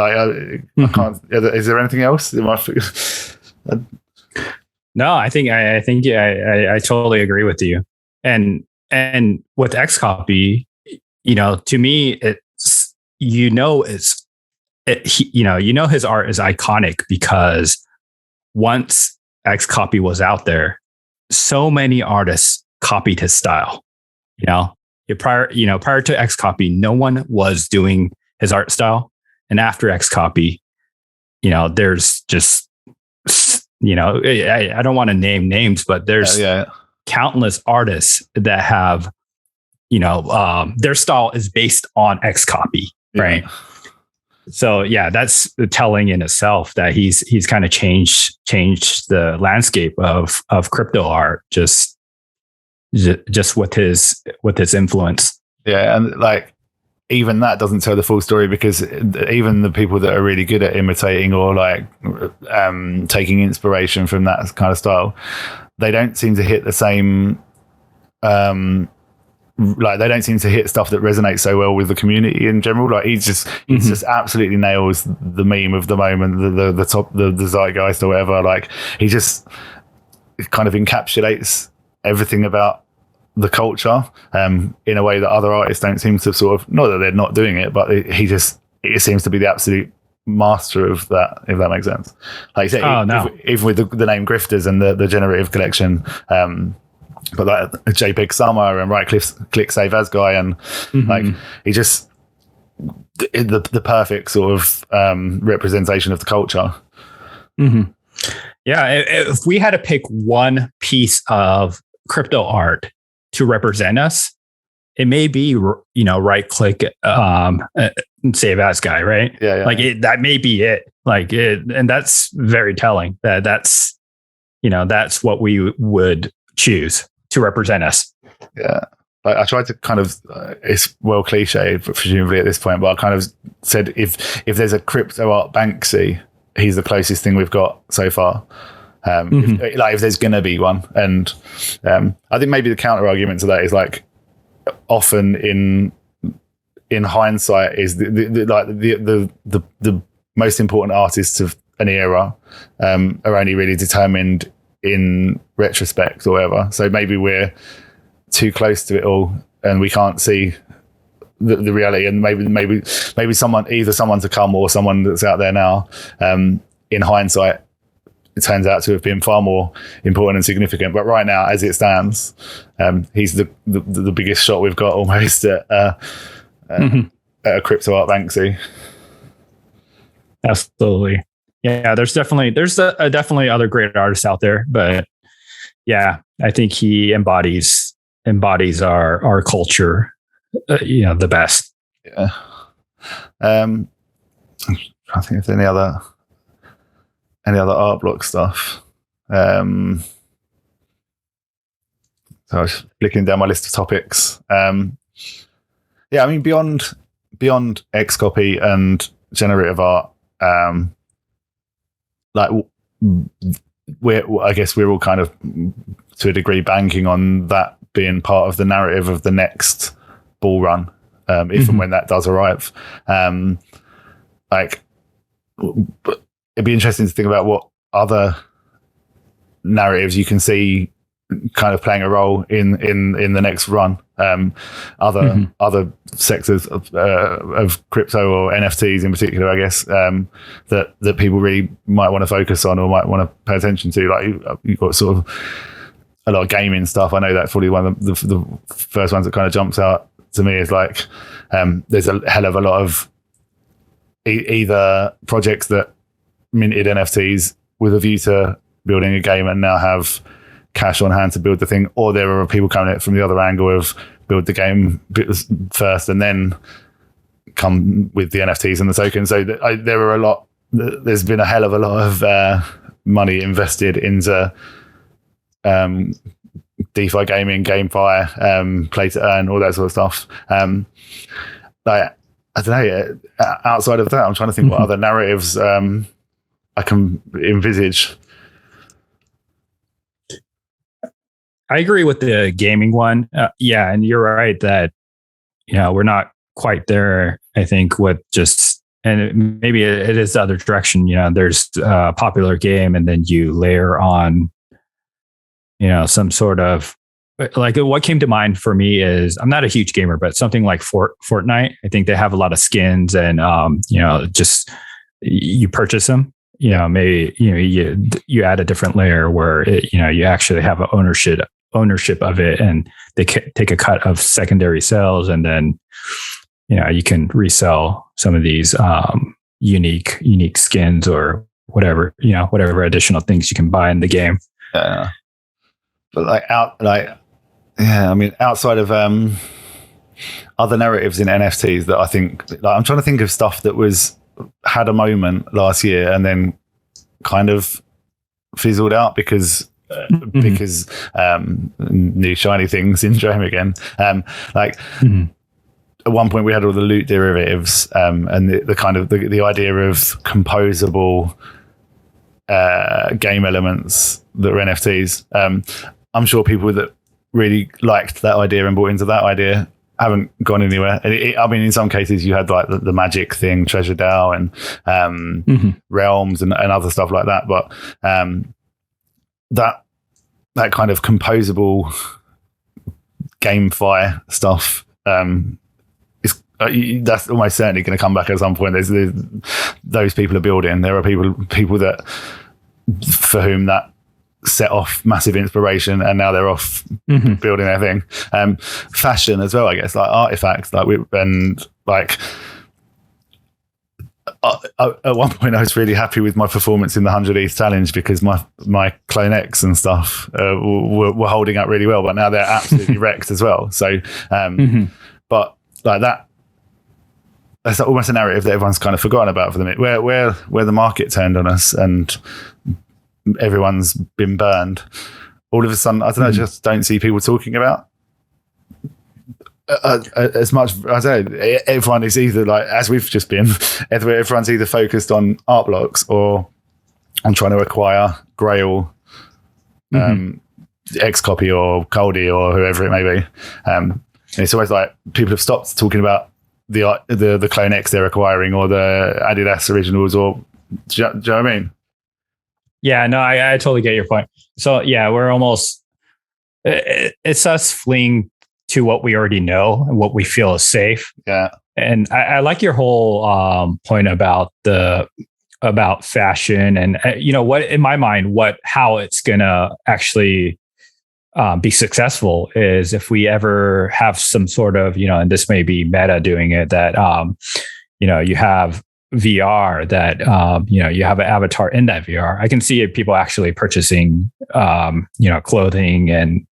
can't. Is there anything else? No, I think I totally agree with you. And with Xcopy, to me, it's his art is iconic because once Xcopy was out there, so many artists copied his style. Prior to Xcopy, no one was doing his art style, and after Xcopy, there's just, I don't want to name names, but there's countless artists that have, their style is based on Xcopy, right? So yeah, that's telling in itself that he's kind of changed the landscape of crypto art just with his influence. Yeah, and like, even that doesn't tell the full story, because even the people that are really good at imitating or like taking inspiration from that kind of style, they don't seem to hit the same. Like, they don't seem to hit stuff that resonates so well with the community in general. Like, he just absolutely nails the meme of the moment, the zeitgeist or whatever. Like, he just kind of encapsulates everything about the culture in a way that other artists don't seem to sort of, not that they're not doing it, but it seems to be the absolute master of that, if that makes sense. Like you said, even with the name Grifters and the generative collection, but like JPEG Summer and click Save As guy, and like, he just the perfect sort of representation of the culture. Yeah, if we had to pick one piece of crypto art to represent us, it may be, right click Save As guy, right? Yeah. Like, that may be it. Like, and that's very telling. That's what we would choose to represent us. Yeah. Like, I tried to kind of, it's well cliched presumably at this point, but I kind of said, if there's a crypto art Banksy, he's the closest thing we've got so far. If there's gonna be one. And I think maybe the counter argument to that is, like, often in hindsight is the most important artists of an era are only really determined in retrospect or whatever. So maybe we're too close to it all and we can't see the reality, and maybe someone to come or someone that's out there now, in hindsight, it turns out to have been far more important and significant. But right now, as it stands, he's the biggest shot we've got almost at a crypto art Banksy. Absolutely. Yeah, there's definitely other great artists out there, but yeah, I think he embodies our culture, the best. Yeah. I think if there's any other art block stuff. So I was flicking down my list of topics. Yeah, I mean, beyond Xcopy and generative art, like I guess we're all kind of to a degree banking on that being part of the narrative of the next bull run, if and when that does arrive. Like, it'd be interesting to think about what other narratives you can see kind of playing a role in the next run. Other sectors of crypto or NFTs in particular, I guess, that people really might want to focus on or might want to pay attention to. Like, you've got sort of a lot of gaming stuff. I know that's probably one of the first ones that kind of jumps out to me is like, there's a hell of a lot of either projects that minted NFTs with a view to building a game and now have cash on hand to build the thing, or there are people coming at it from the other angle of build the game first and then come with the NFTs and the tokens. So there are there's been a hell of a lot of money invested into DeFi gaming, GameFi, play to earn, all that sort of stuff. Like, I don't know, outside of that, I'm trying to think what other narratives I can envisage. I agree with the gaming one. Yeah, and you're right that we're not quite there. I think with just, and maybe it is the other direction. There's a popular game, and then you layer on, some sort of, like, what came to mind for me is, I'm not a huge gamer, but something like Fortnite. I think they have a lot of skins, and just you purchase them. Maybe you add a different layer where you actually have an ownership of it, and they take a cut of secondary sales, and then you can resell some of these unique skins or whatever additional things you can buy in the game. Yeah, but outside of other narratives in NFTs that I think, like, I'm trying to think of stuff that had a moment last year and then kind of fizzled out because new shiny thing syndrome again. At one point we had all the loot derivatives, and the kind of the idea of composable game elements that were NFTs. I'm sure people that really liked that idea and bought into that idea haven't gone anywhere. In some cases you had like the magic thing, Treasure DAO, and Realms and other stuff like that. But that kind of composable GameFi stuff that's almost certainly going to come back at some point. There's those people are building. There are people that for whom that set off massive inspiration, and now they're off building their thing. Fashion as well, I guess, like artifacts, at one point I was really happy with my performance in the 100 ETH challenge because my Clone X and stuff were holding up really well, but now they're absolutely wrecked as well. So but like that's almost a narrative that everyone's kind of forgotten about for the minute, where the market turned on us and everyone's been burned. All of a sudden, I don't know, just don't see people talking about as much. I don't know, everyone is either, like, as we've just been, everyone's either focused on art blocks or on trying to acquire Grail, X copy or Coldie or whoever it may be. And it's always like people have stopped talking about the Clone X they're acquiring or the Adidas originals, or do you know what I mean? Yeah, no, I totally get your point. So yeah, we're almost, it's us fleeing to what we already know and what we feel is safe. Yeah. And I like your whole point about fashion and what, in my mind, how it's gonna actually be successful is if we ever have some sort of, and this may be Meta doing it, that you have VR, that you have an avatar in that VR. I can see people actually purchasing clothing and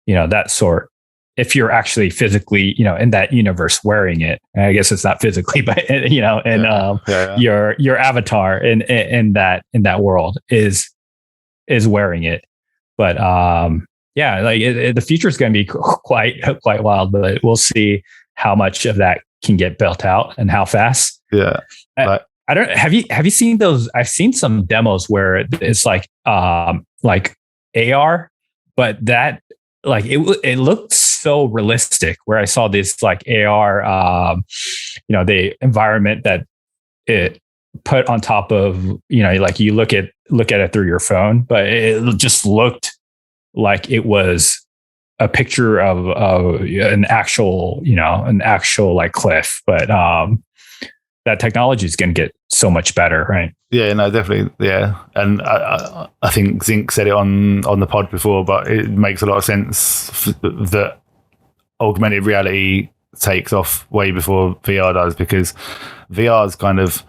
that sort, if you're actually physically in that universe wearing it. I guess it's not physically, but your avatar in that world is wearing it. But the future is going to be quite wild, but we'll see how much of that can get built out and how fast. Yeah. I don't have you seen those? I've seen some demos where it's like AR, but that like it looked so realistic. Where I saw this like AR, the environment that it put on top of, like you look at it through your phone, but it just looked like it was a picture of an actual like cliff. But that technology is going to get so much better, right? Yeah, no, definitely. Yeah. And I think Zinc said it on the pod before, but it makes a lot of sense that augmented reality takes off way before VR does, because VR's kind of,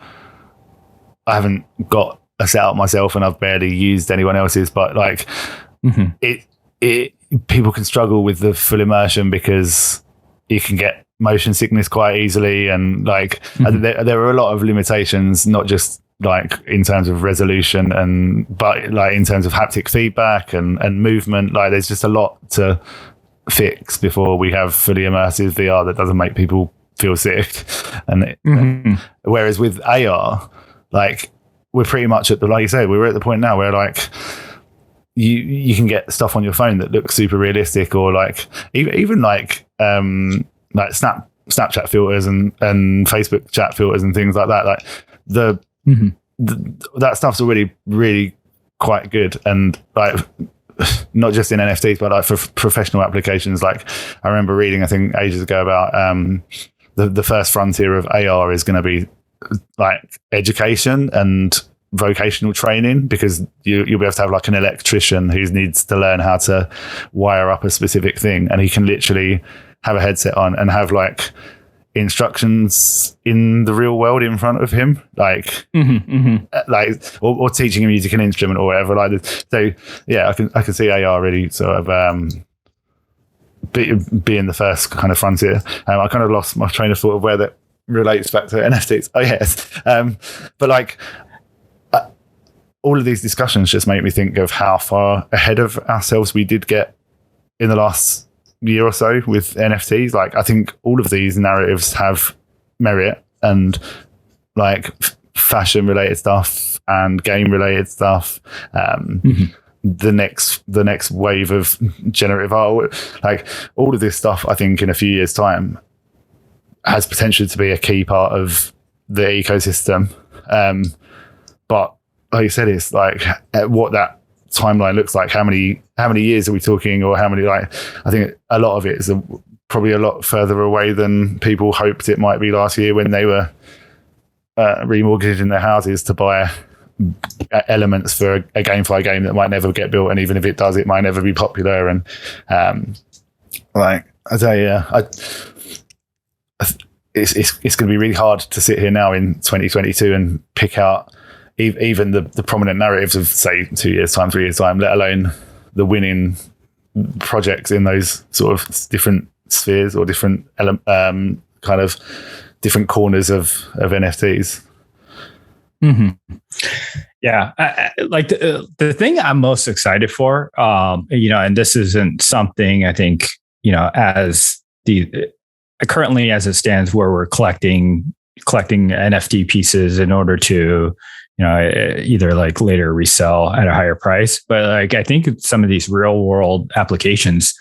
I haven't got a setup myself and I've barely used anyone else's, but like it people can struggle with the full immersion because you can get motion sickness quite easily, and like there are a lot of limitations, not just like in terms of resolution but like in terms of haptic feedback and movement. Like there's just a lot to fix before we have fully immersive VR that doesn't make people feel sick. And whereas with AR, like we're pretty much at like you say, we're at the point now where like you can get stuff on your phone that looks super realistic, or like even like Snapchat filters and Facebook chat filters and things like that. Like that stuff's already really quite good, and like not just in NFTs, but like for professional applications. Like I remember reading, I think ages ago, about the first frontier of AR is going to be like education and vocational training, because you'll be able to have like an electrician who needs to learn how to wire up a specific thing, and he can literally have a headset on and have like instructions in the real world in front of him, like like or teaching him music, an instrument or whatever. Like so, yeah, I can see AR really sort of being the first kind of frontier. I kind of lost my train of thought of where that relates back to NFTs. Oh yes, but like. All of these discussions just make me think of how far ahead of ourselves we did get in the last year or so with NFTs. Like I think all of these narratives have merit, and like fashion related stuff and game related stuff. The next wave of generative art, like all of this stuff, I think in a few years' time has potential to be a key part of the ecosystem. But like you said, it's like what that timeline looks like. How many years are we talking, or how many? Like, I think a lot of it is probably a lot further away than people hoped it might be last year when they were remortgaging their houses to buy elements for a GameFi game that might never get built, and even if it does, it might never be popular. And like I say, it's going to be really hard to sit here now in 2022 and pick out even the prominent narratives of, say, 2 years' time, 3 years' time, let alone the winning projects in those sort of different spheres or different kind of different corners of NFTs. Yeah, like the thing I'm most excited for, and this isn't something I think, as currently as it stands, where we're collecting NFT pieces in order to either like later resell at a higher price. But like, I think some of these real world applications,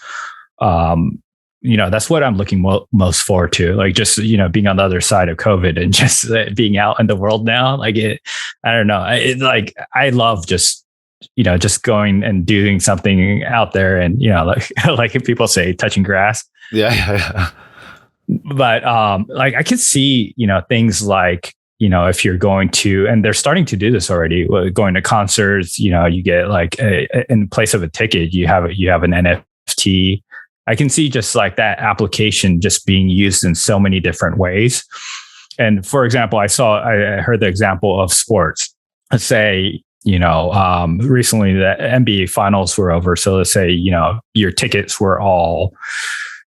that's what I'm looking most forward to. Like just, being on the other side of COVID and just being out in the world now. Like I don't know. I love just going and doing something out there and, like if people say touching grass. Yeah. But like I could see, things like, if you're going to, and they're starting to do this already, going to concerts, you get like in place of a ticket, you have an NFT. I can see just like that application just being used in so many different ways. And for example, I heard the example of sports. Let's say, recently the NBA finals were over. So let's say, your tickets were all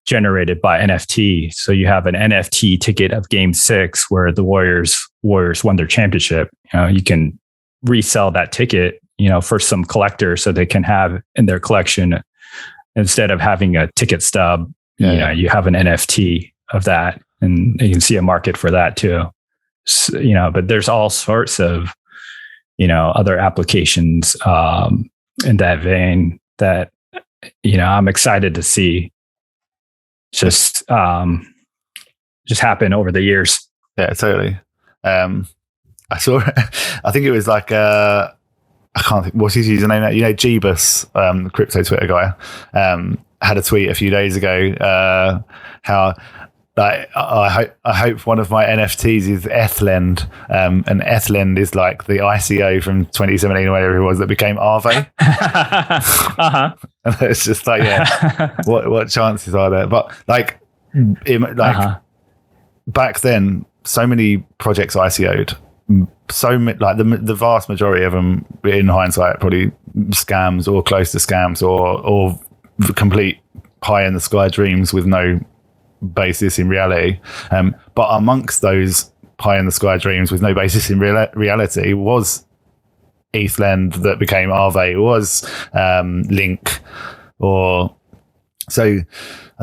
generated by NFT. So you have an NFT ticket of Game 6 where the Warriors won their championship. You can resell that ticket, for some collector so they can have in their collection, instead of having a ticket stub, you have an NFT of that, and you can see a market for that too. but there's all sorts of, other applications in that vein that, I'm excited to see just happen over the years. Yeah, totally. I saw, I think it was like, I can't think, what's his username now? Jeebus, the crypto Twitter guy, had a tweet a few days ago, how, like, I hope one of my NFTs is Ethlend, and Ethlend is like the ICO from 2017 or whatever it was that became Aave. Uh-huh. And it's just like, yeah, what chances are there? But like back then, so many projects ICO'd, so like the vast majority of them, in hindsight, probably scams or close to scams or complete pie in the sky dreams with no basis in reality. But amongst those pie in the sky dreams with no basis in reality was Ethlend that became Aave, was Link, or so I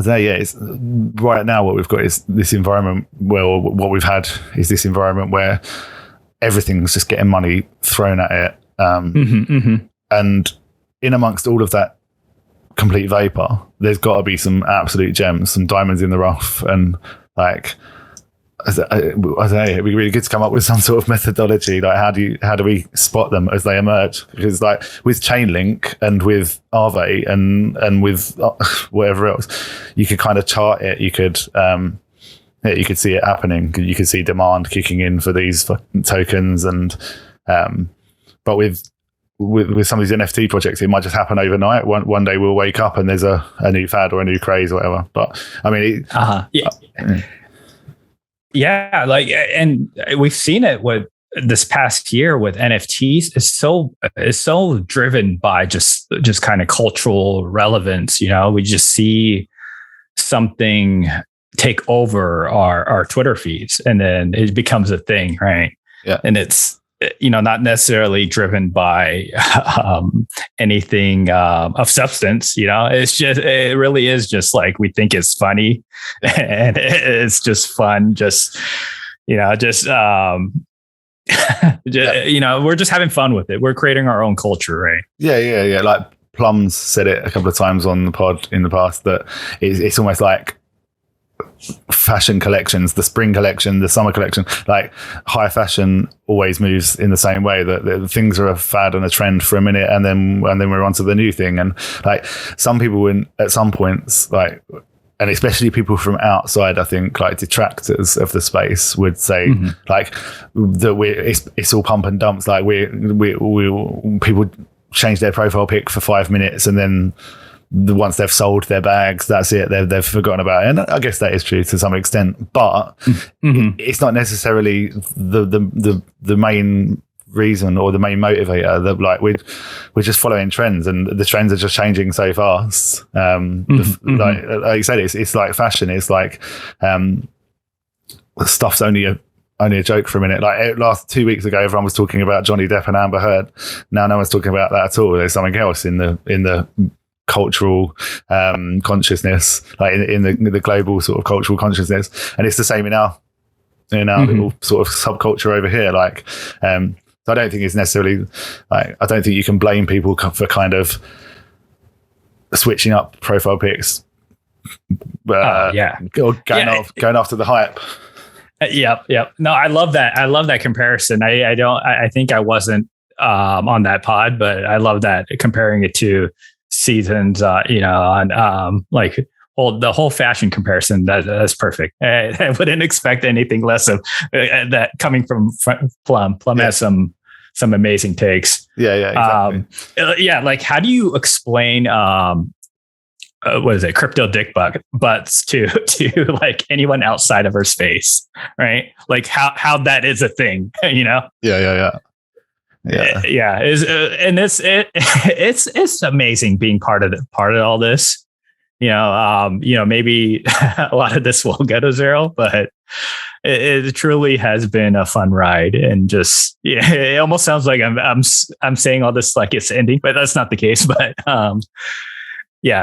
don't know. Yeah, it's right now what we've got is this environment. Well, what we've had is this environment where everything's just getting money thrown at it, and in amongst all of that complete vapor, there's got to be some absolute gems, some diamonds in the rough, and like I don't know, it'd be really good to come up with some sort of methodology. Like how do we spot them as they emerge? Because like with Chainlink and with Aave and with whatever else, you could kind of chart it. You could you could see it happening. You could see demand kicking in for these tokens, and but with some of these NFT projects, it might just happen overnight. One day we'll wake up and there's a new fad or a new craze or whatever. But I mean, yeah, like, and we've seen it with this past year with NFTs. It's so driven by just kind of cultural relevance. We just see something take over our Twitter feeds, and then it becomes a thing, right? Yeah, and it's not necessarily driven by anything of substance. It really is just like we think it's funny, and it's just fun. We're just having fun with it. We're creating our own culture, right? Yeah. Like Plums said it a couple of times on the pod in the past that it's almost like fashion collections, the spring collection, the summer collection, like high fashion always moves in the same way, that the things are a fad and a trend for a minute, and then we're onto the new thing. And like some people at some points, like, and especially people from outside, I think, like detractors of the space would say like that it's all pump and dumps. Like we people change their profile pic for 5 minutes, and then once they've sold their bags, that's it. They've forgotten about it, and I guess that is true to some extent. But it's not necessarily the main reason or the main motivator. That like we're just following trends, and the trends are just changing so fast. Like you said, it's like fashion. It's like stuff's only a joke for a minute. Like last 2 weeks ago, everyone was talking about Johnny Depp and Amber Heard. Now no one's talking about that at all. There's something else in the cultural consciousness, like in the global sort of cultural consciousness, and it's the same in our little sort of subculture over here. Like, so I don't think it's necessarily like, I don't think you can blame people for kind of switching up profile pics, or going after the hype. Yep. No, I love that. I love that comparison. I think I wasn't on that pod, but I love that, comparing it to seasons, on like the whole fashion comparison. That's perfect. I wouldn't expect anything less of that coming from Plum. Plum has some amazing takes. Yeah, exactly. Like, how do you explain what is it, crypto dick butts to like anyone outside of her space, right? Like how that is a thing, Yeah. And it's amazing being part of all this. Maybe a lot of this will go to zero, but it truly has been a fun ride. And just it almost sounds like I'm saying all this like it's ending, but that's not the case. But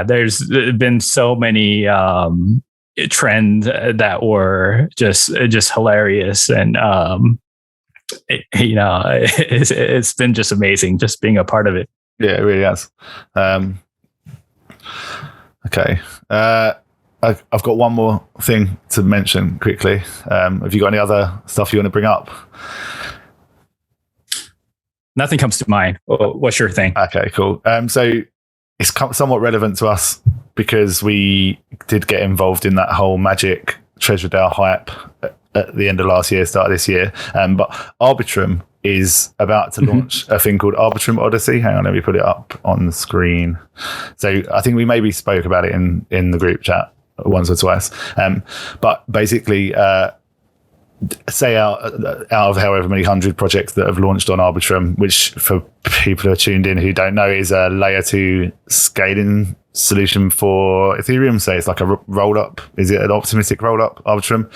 there's been so many trends that were just hilarious, and it's been just amazing just being a part of it. Yeah, it really has. Okay. I've got one more thing to mention quickly. Have you got any other stuff you want to bring up? Nothing comes to mind. What's your thing? Okay, cool. So it's somewhat relevant to us because we did get involved in that whole Magic Treasure DAO hype at the end of last year, start of this year. But Arbitrum is about to launch a thing called Arbitrum Odyssey. Hang on, let me put it up on the screen. So I think we maybe spoke about it in the group chat once or twice. But basically, say out of however many 100 projects that have launched on Arbitrum, which for people who are tuned in who don't know is a layer 2 scaling solution for Ethereum. So it's like a roll-up. Is it an optimistic roll-up, Arbitrum?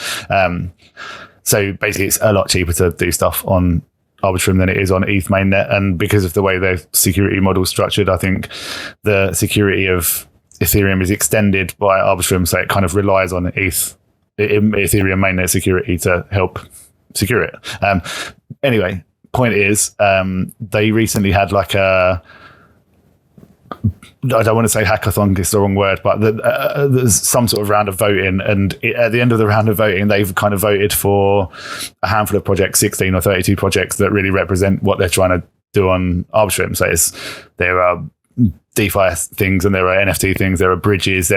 So basically it's a lot cheaper to do stuff on Arbitrum than it is on ETH mainnet. And because of the way their security model is structured, I think the security of Ethereum is extended by Arbitrum. So it kind of relies on Ethereum mainnet security to help secure it. Anyway, point is, they recently had like I don't want to say hackathon, it's the wrong word, but there's some sort of round of voting. And at the end of the round of voting, they've kind of voted for a handful of projects, 16 or 32 projects that really represent what they're trying to do on Arbitrum. So there are DeFi things and there are NFT things, there are bridges,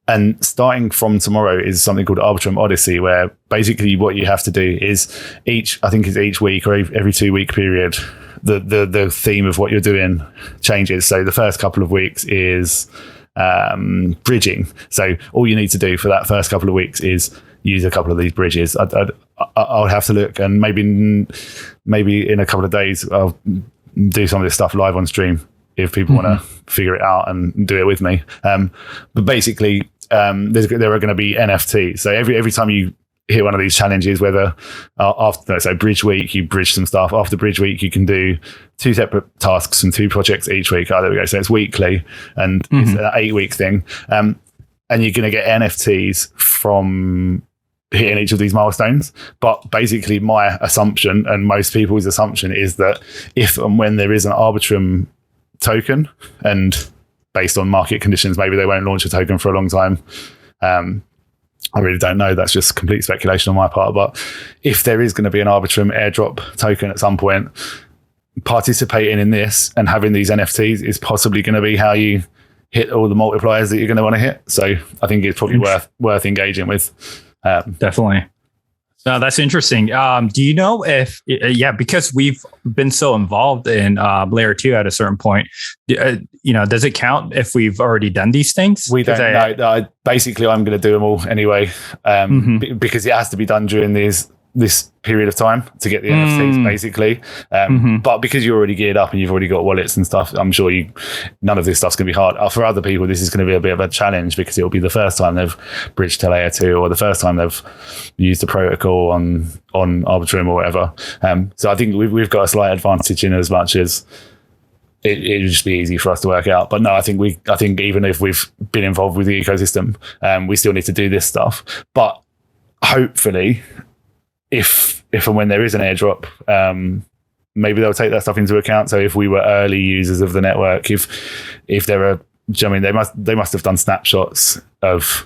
and starting from tomorrow is something called Arbitrum Odyssey, where basically what you have to do is each week or every 2 week period, the theme of what you're doing changes. So the first couple of weeks is bridging. So all you need to do for that first couple of weeks is use a couple of these bridges. I'll have to look, and maybe in a couple of days I'll do some of this stuff live on stream if people want to figure it out and do it with me. But basically, there are going to be NFTs. So every time you hit one of these challenges, whether after, so Bridge Week, you bridge some stuff. After Bridge Week, you can do 2 separate tasks and 2 projects each week. Oh, there we go. So it's weekly, and it's an 8-week thing. And you're going to get NFTs from hitting each of these milestones. But basically my assumption, and most people's assumption, is that if and when there is an Arbitrum token, and based on market conditions, maybe they won't launch a token for a long time. I really don't know. That's just complete speculation on my part. But if there is going to be an Arbitrum airdrop token at some point, participating in this and having these NFTs is possibly going to be how you hit all the multipliers that you're going to want to hit. So I think it's probably worth engaging with. Definitely. No, that's interesting. Do you know if, because we've been so involved in layer 2 at a certain point, does it count if we've already done these things? We don't know. Basically, I'm going to do them all anyway, because it has to be done during this period of time to get the NFTs, basically. But because you're already geared up and you've already got wallets and stuff, I'm sure none of this stuff's going to be hard. For other people, this is going to be a bit of a challenge because it'll be the first time they've bridged to layer 2 or the first time they've used the protocol on Arbitrum or whatever. So I think we've got a slight advantage in as much as it would just be easy for us to work out. But no, I think even if we've been involved with the ecosystem, we still need to do this stuff. But hopefully, if and when there is an airdrop, maybe they'll take that stuff into account. So if we were early users of the network, if there are, they must have done snapshots of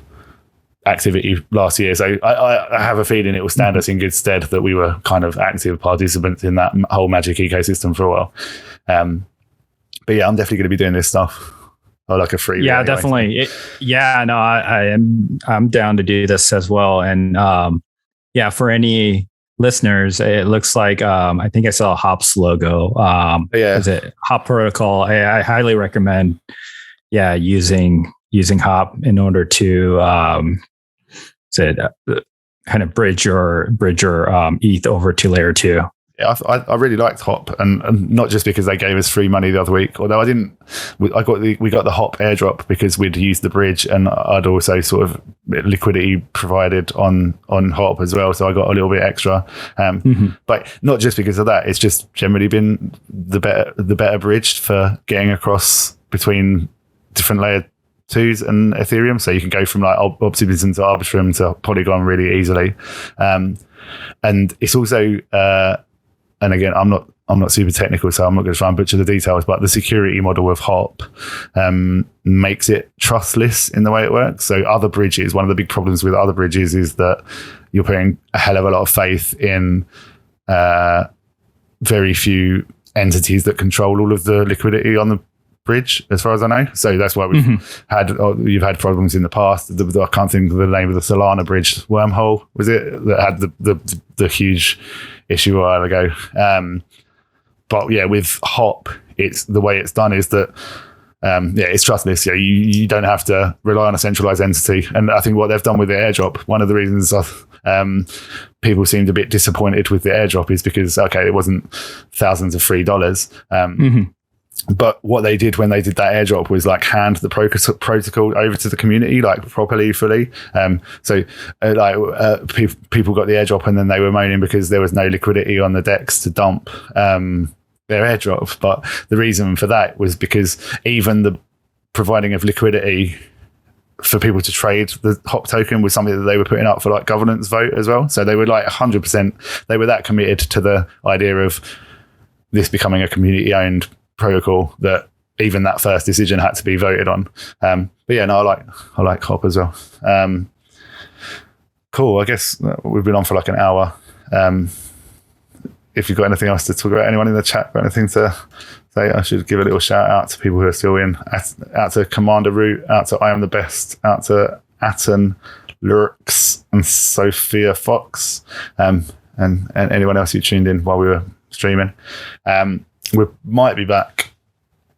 activity last year. So I have a feeling it will stand us in good stead that we were kind of active participants in that whole Magic ecosystem for a while. But yeah, I'm definitely going to be doing this stuff. Or like a free. Yeah, anyway. Definitely. I'm down to do this as well. And for any listeners, it looks like I think I saw a Hop's logo. Is it Hop Protocol? I highly recommend using Hop in order to kind of bridge your ETH over to layer 2. Yeah, I really liked Hop, and not just because they gave us free money the other week. Although we got the Hop airdrop because we'd used the bridge, and I'd also sort of liquidity provided on Hop as well, so I got a little bit extra. But not just because of that; it's just generally been the better bridge for getting across between different layer L2s and Ethereum, so you can go from like optimism to Arbitrum to Polygon really easily. And it's also, and again, I'm not super technical, so I'm not going to try and butcher the details, but the security model of HOP makes it trustless in the way it works. So other bridges, one of the big problems with other bridges is that you're putting a hell of a lot of faith in very few entities that control all of the liquidity on the bridge, as far as I know. So that's why you've had problems in the past. I can't think of the name of the Solana bridge, Wormhole, was it, that had the huge issue a while ago. But yeah, with HOP, it's the way it's done is that it's trustless. Yeah, you don't have to rely on a centralized entity. And I think what they've done with the airdrop, one of the reasons people seemed a bit disappointed with the airdrop is because, okay, it wasn't thousands of free dollars. But what they did when they did that airdrop was like hand the protocol over to the community, like properly, fully. People got the airdrop and then they were moaning because there was no liquidity on the DEX to dump their airdrop. But the reason for that was because even the providing of liquidity for people to trade the HOP token was something that they were putting up for like governance vote as well. So they were like 100%, they were that committed to the idea of this becoming a community owned protocol that even that first decision had to be voted on. But yeah, no, I like HOP as well. Cool. I guess we've been on for like an hour. If you've got anything else to talk about, anyone in the chat got anything to say, I should give a little shout out to people who are still in. Out to Commander Root, out to I Am the Best, out to Atten, Lurks, and Sophia Fox, and anyone else who tuned in while we were streaming. We might be back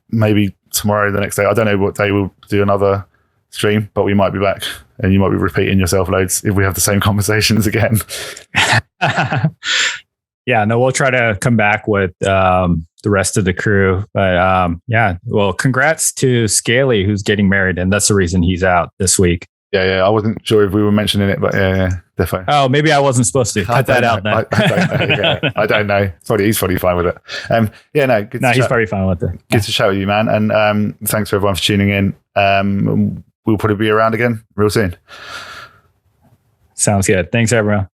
maybe tomorrow, the next day. I don't know what day we'll do another stream, but we might be back and you might be repeating yourself loads if we have the same conversations again. Yeah, no, we'll try to come back with the rest of the crew. But well, congrats to Scaly, who's getting married, and that's the reason he's out this week. Yeah. I wasn't sure if we were mentioning it, but yeah, definitely. Oh, maybe I wasn't supposed to cut that out. Then. I don't know. He's probably fine with it. He's probably fine with it. Good to chat with you, man. And thanks for everyone for tuning in. We'll probably be around again real soon. Sounds good. Thanks, everyone.